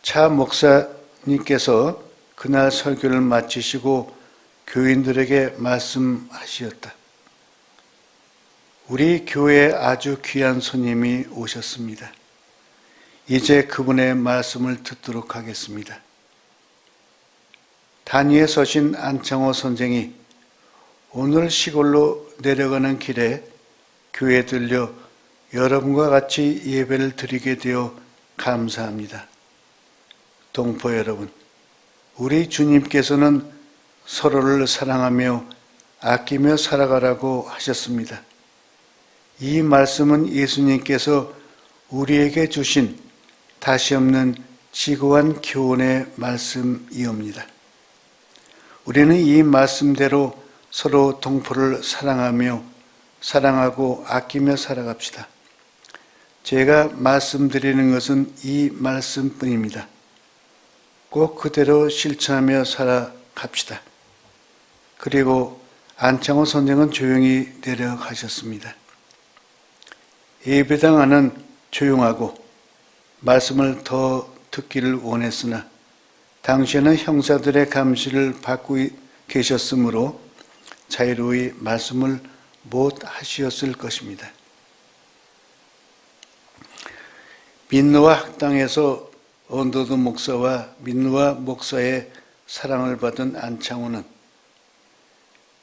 차 목사님께서 그날 설교를 마치시고 교인들에게 말씀하셨다. 우리 교회에 아주 귀한 손님이 오셨습니다. 이제 그분의 말씀을 듣도록 하겠습니다. 단위에 서신 안창호 선생이 오늘 시골로 내려가는 길에 교회에 들려 여러분과 같이 예배를 드리게 되어 감사합니다. 동포 여러분, 우리 주님께서는 서로를 사랑하며 아끼며 살아가라고 하셨습니다. 이 말씀은 예수님께서 우리에게 주신 다시 없는 지고한 교훈의 말씀이옵니다. 우리는 이 말씀대로 서로 동포를 사랑하고 아끼며 살아갑시다. 제가 말씀드리는 것은 이 말씀뿐입니다. 꼭 그대로 실천하며 살아갑시다. 그리고 안창호 선생은 조용히 내려가셨습니다. 예배당 안은 조용하고 말씀을 더 듣기를 원했으나 당시에는 형사들의 감시를 받고 계셨으므로 자유로이 말씀을 못 하시었을 것입니다. 민노아 학당에서 언더드 목사와 민노아 목사의 사랑을 받은 안창호는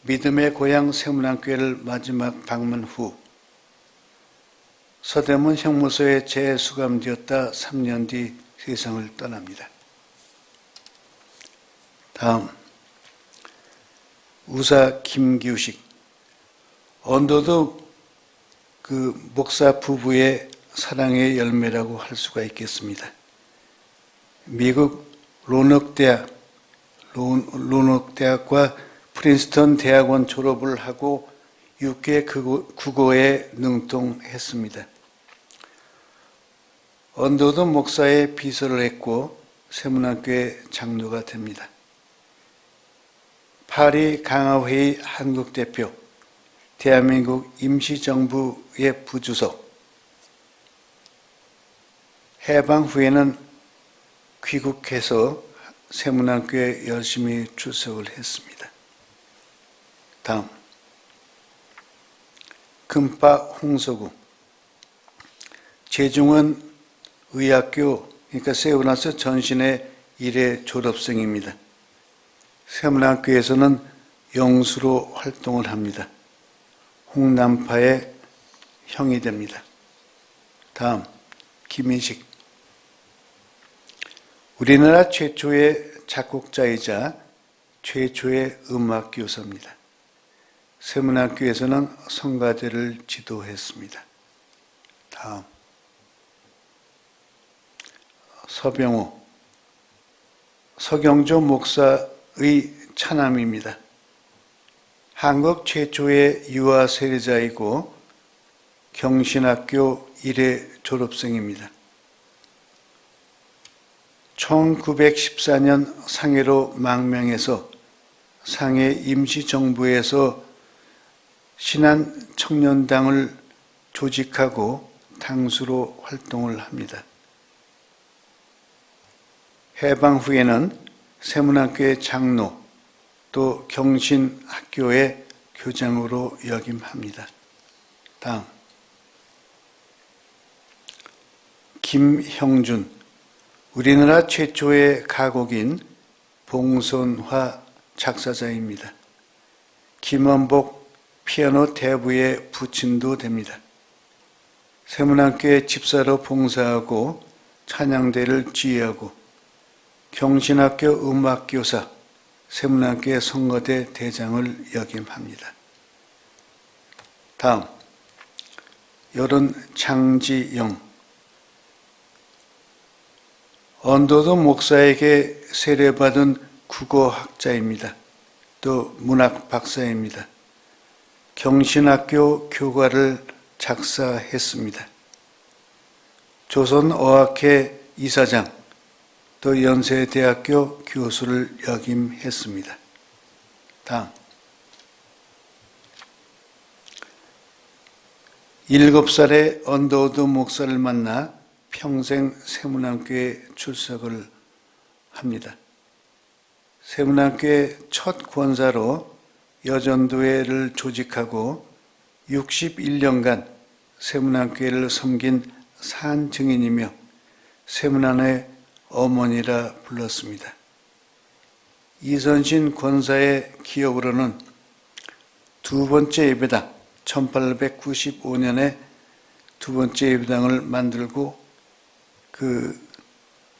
믿음의 고향 세문안교회를 마지막 방문 후 서대문 형무소에 재수감되었다 3년 뒤 세상을 떠납니다. 다음, 우사 김기우식. 언더드 목사 부부의 사랑의 열매라고 할 수가 있겠습니다. 미국 로넉대학과 프린스턴 대학원 졸업을 하고 6개 국어에 능통했습니다. 언더드 목사의 비서를 했고 세문안교회 장로가 됩니다. 파리 강화회의 한국대표, 대한민국 임시정부의 부주석, 해방 후에는 귀국해서 세문안교회에 열심히 출석을 했습니다. 다음, 금파 홍서구. 제중원 의학교, 그러니까 세브란스 전신의 1회 졸업생입니다. 세문안교에서는 영수로 활동을 합니다. 홍남파의 형이 됩니다. 다음, 김인식. 우리나라 최초의 작곡자이자 최초의 음악교사입니다. 세문안교에서는 성가대를 지도했습니다. 다음, 서병호. 서경조 목사의 차남입니다. 한국 최초의 유아 세례자이고 경신학교 1회 졸업생입니다. 1914년 상해로 망명해서 상해 임시정부에서 신한청년당을 조직하고 당수로 활동을 합니다. 해방 후에는 세문안교회 장로, 또 경신학교의 교장으로 역임합니다. 다음, 김형준. 우리나라 최초의 가곡인 봉선화 작사자입니다. 김원복 피아노 대부의 부친도 됩니다. 세문안교회 집사로 봉사하고 찬양대를 지휘하고 경신학교 음악교사, 세문안교회 성거대 대장을 역임합니다. 다음, 여론 장지영. 언더도 목사에게 세례받은 국어학자입니다. 또 문학 박사입니다. 경신학교 교과를 작사했습니다. 조선어학회 이사장, 또 연세대학교 교수를 역임했습니다. 다음, 7살에 언더우드 목사를 만나 평생 세문안교회 출석을 합니다. 세문안교회 첫 권사로 여전도회를 조직하고 61년간 세문안교회를 섬긴 산 증인이며 세문안의 어머니라 불렀습니다. 이선신 권사의 기억으로는 두 번째 예배당, 1895년에 두 번째 예배당을 만들고 그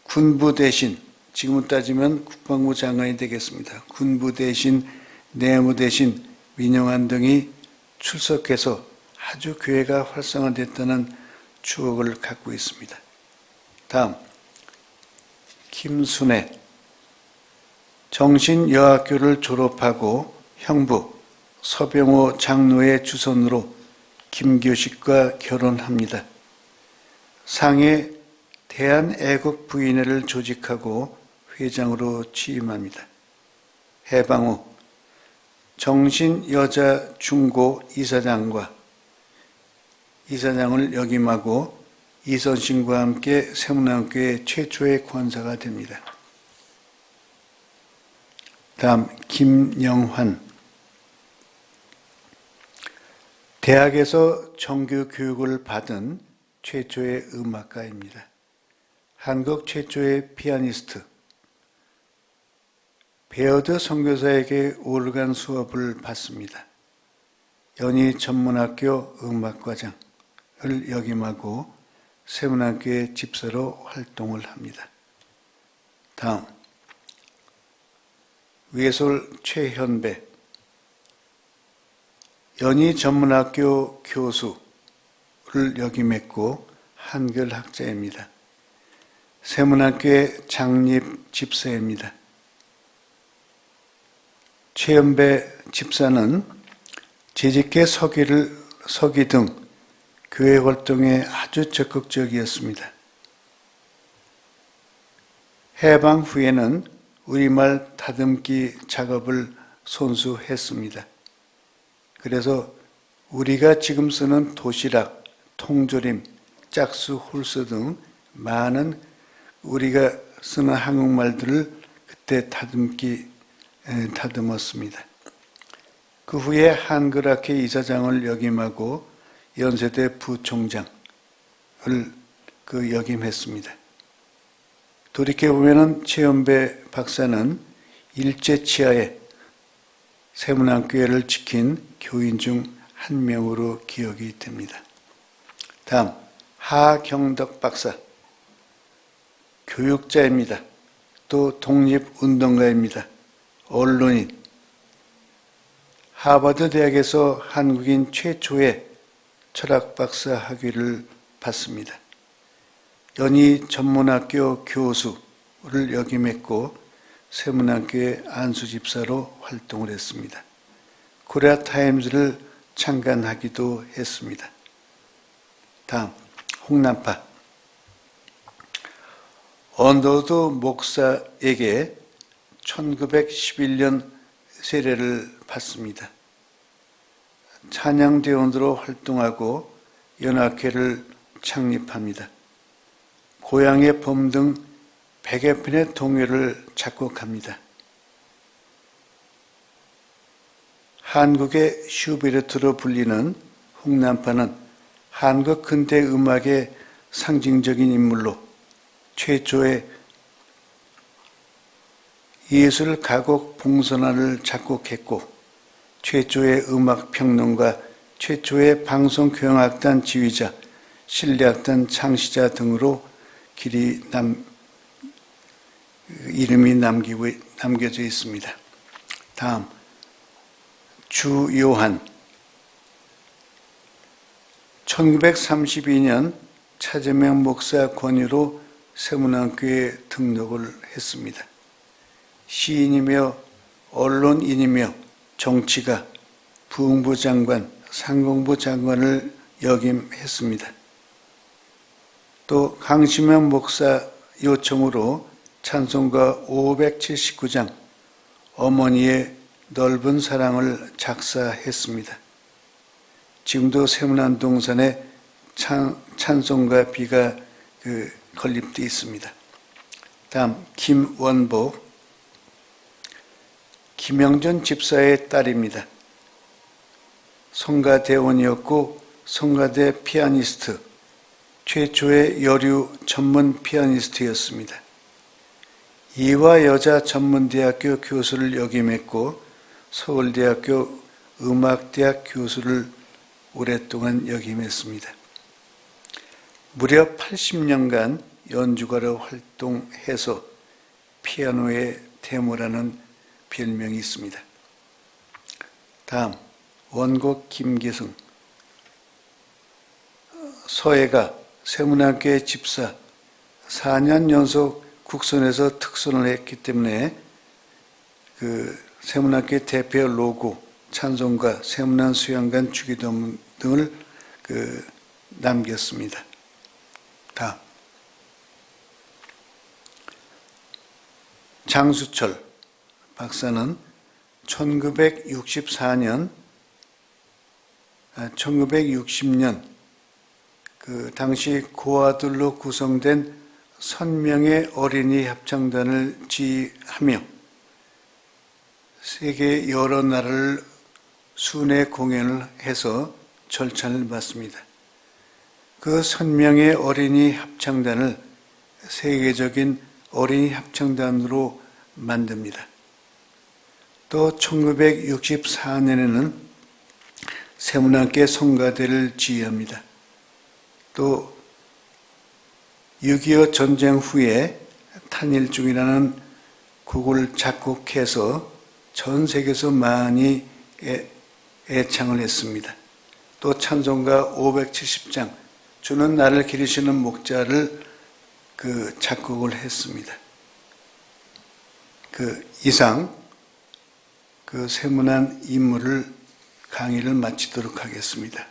군부 대신, 지금은 따지면 국방부 장관이 되겠습니다. 군부 대신, 내무 대신 민영환 등이 출석해서 아주 교회가 활성화됐다는 추억을 갖고 있습니다. 다음, 김순애. 정신여학교를 졸업하고 형부 서병호 장로의 주선으로 김교식과 결혼합니다. 상해 대한애국부인회를 조직하고 회장으로 취임합니다. 해방 후 정신여자중고 이사장을 역임하고 이선신과 함께 세문안교회 최초의 권사가 됩니다. 다음, 김영환. 대학에서 정규 교육을 받은 최초의 음악가입니다. 한국 최초의 피아니스트. 베어드 선교사에게 오르간 수업을 받습니다. 연희 전문학교 음악과장을 역임하고 세문안교회 집사로 활동을 합니다. 다음, 외솔 최현배. 연희 전문학교 교수를 역임했고 한글학자입니다. 세문안교회 장립 집사입니다. 최현배 집사는 재직회 서기 등 교회 활동에 아주 적극적이었습니다. 해방 후에는 우리말 다듬기 작업을 손수했습니다. 그래서 우리가 지금 쓰는 도시락, 통조림, 짝수, 홀수 등 많은 우리가 쓰는 한국말들을 그때 다듬었습니다. 그 후에 한글학회 이사장을 역임하고 연세대 부총장을 역임했습니다. 돌이켜보면 최현배 박사는 일제치하에 세문안교회를 지킨 교인 중 한 명으로 기억이 됩니다. 다음, 하경덕 박사. 교육자입니다. 또 독립운동가입니다. 언론인. 하버드 대학에서 한국인 최초의 철학박사 학위를 받습니다. 연희 전문학교 교수를 역임했고 세문안교회 안수집사로 활동을 했습니다. 코리아타임즈를 창간하기도 했습니다. 다음, 홍남파. 언더우드 목사에게 1911년 세례를 받습니다. 찬양대원으로 활동하고 연합회를 창립합니다. 고향의 봄 등 100여 편의 동요를 작곡합니다. 한국의 슈베르트로 불리는 홍남파는 한국 근대 음악의 상징적인 인물로 최초의 예술 가곡 봉선화를 작곡했고 최초의 음악평론가, 최초의 방송교향악단 지휘자, 실내악단 창시자 등으로 이름이 남겨져 있습니다. 다음, 주요한. 1932년 차재명 목사 권유로 세문안교에 등록을 했습니다. 시인이며 언론인이며 정치가, 부흥부 장관, 상공부 장관을 역임했습니다. 또 강시명 목사 요청으로 찬송가 579장 어머니의 넓은 사랑을 작사했습니다. 지금도 세문안 동산에 찬송가 비가 건립되어 있습니다. 다음, 김원복. 김영전 집사의 딸입니다. 성가대원이었고 성가대 피아니스트, 최초의 여류 전문 피아니스트였습니다. 이화여자전문대학교 교수를 역임했고 서울대학교 음악대학 교수를 오랫동안 역임했습니다. 무려 80년간 연주가로 활동해서 피아노의 대모라는 별명이 있습니다. 다음, 원곡 김기승. 서예가, 세문안교의 집사, 4년 연속 국선에서 특선을 했기 때문에 세문안교의 대표 로고, 찬송가, 세문안 수양관 주기도문 등을 남겼습니다. 다음, 장수철 박사는 1960년 당시 고아들로 구성된 선명의 어린이 합창단을 지휘하며 세계 여러 나라를 순회 공연을 해서 절찬을 받습니다. 그 선명의 어린이 합창단을 세계적인 어린이 합창단으로 만듭니다. 또 1964년에는 세문안교 성가대를 지휘합니다. 또 6.25 전쟁 후에 탄일중이라는 곡을 작곡해서 전 세계에서 많이 애창을 했습니다. 또 찬송가 570장 주는 나를 기르시는 목자를 작곡을 했습니다. 이상 세문안 인물을 강의를 마치도록 하겠습니다.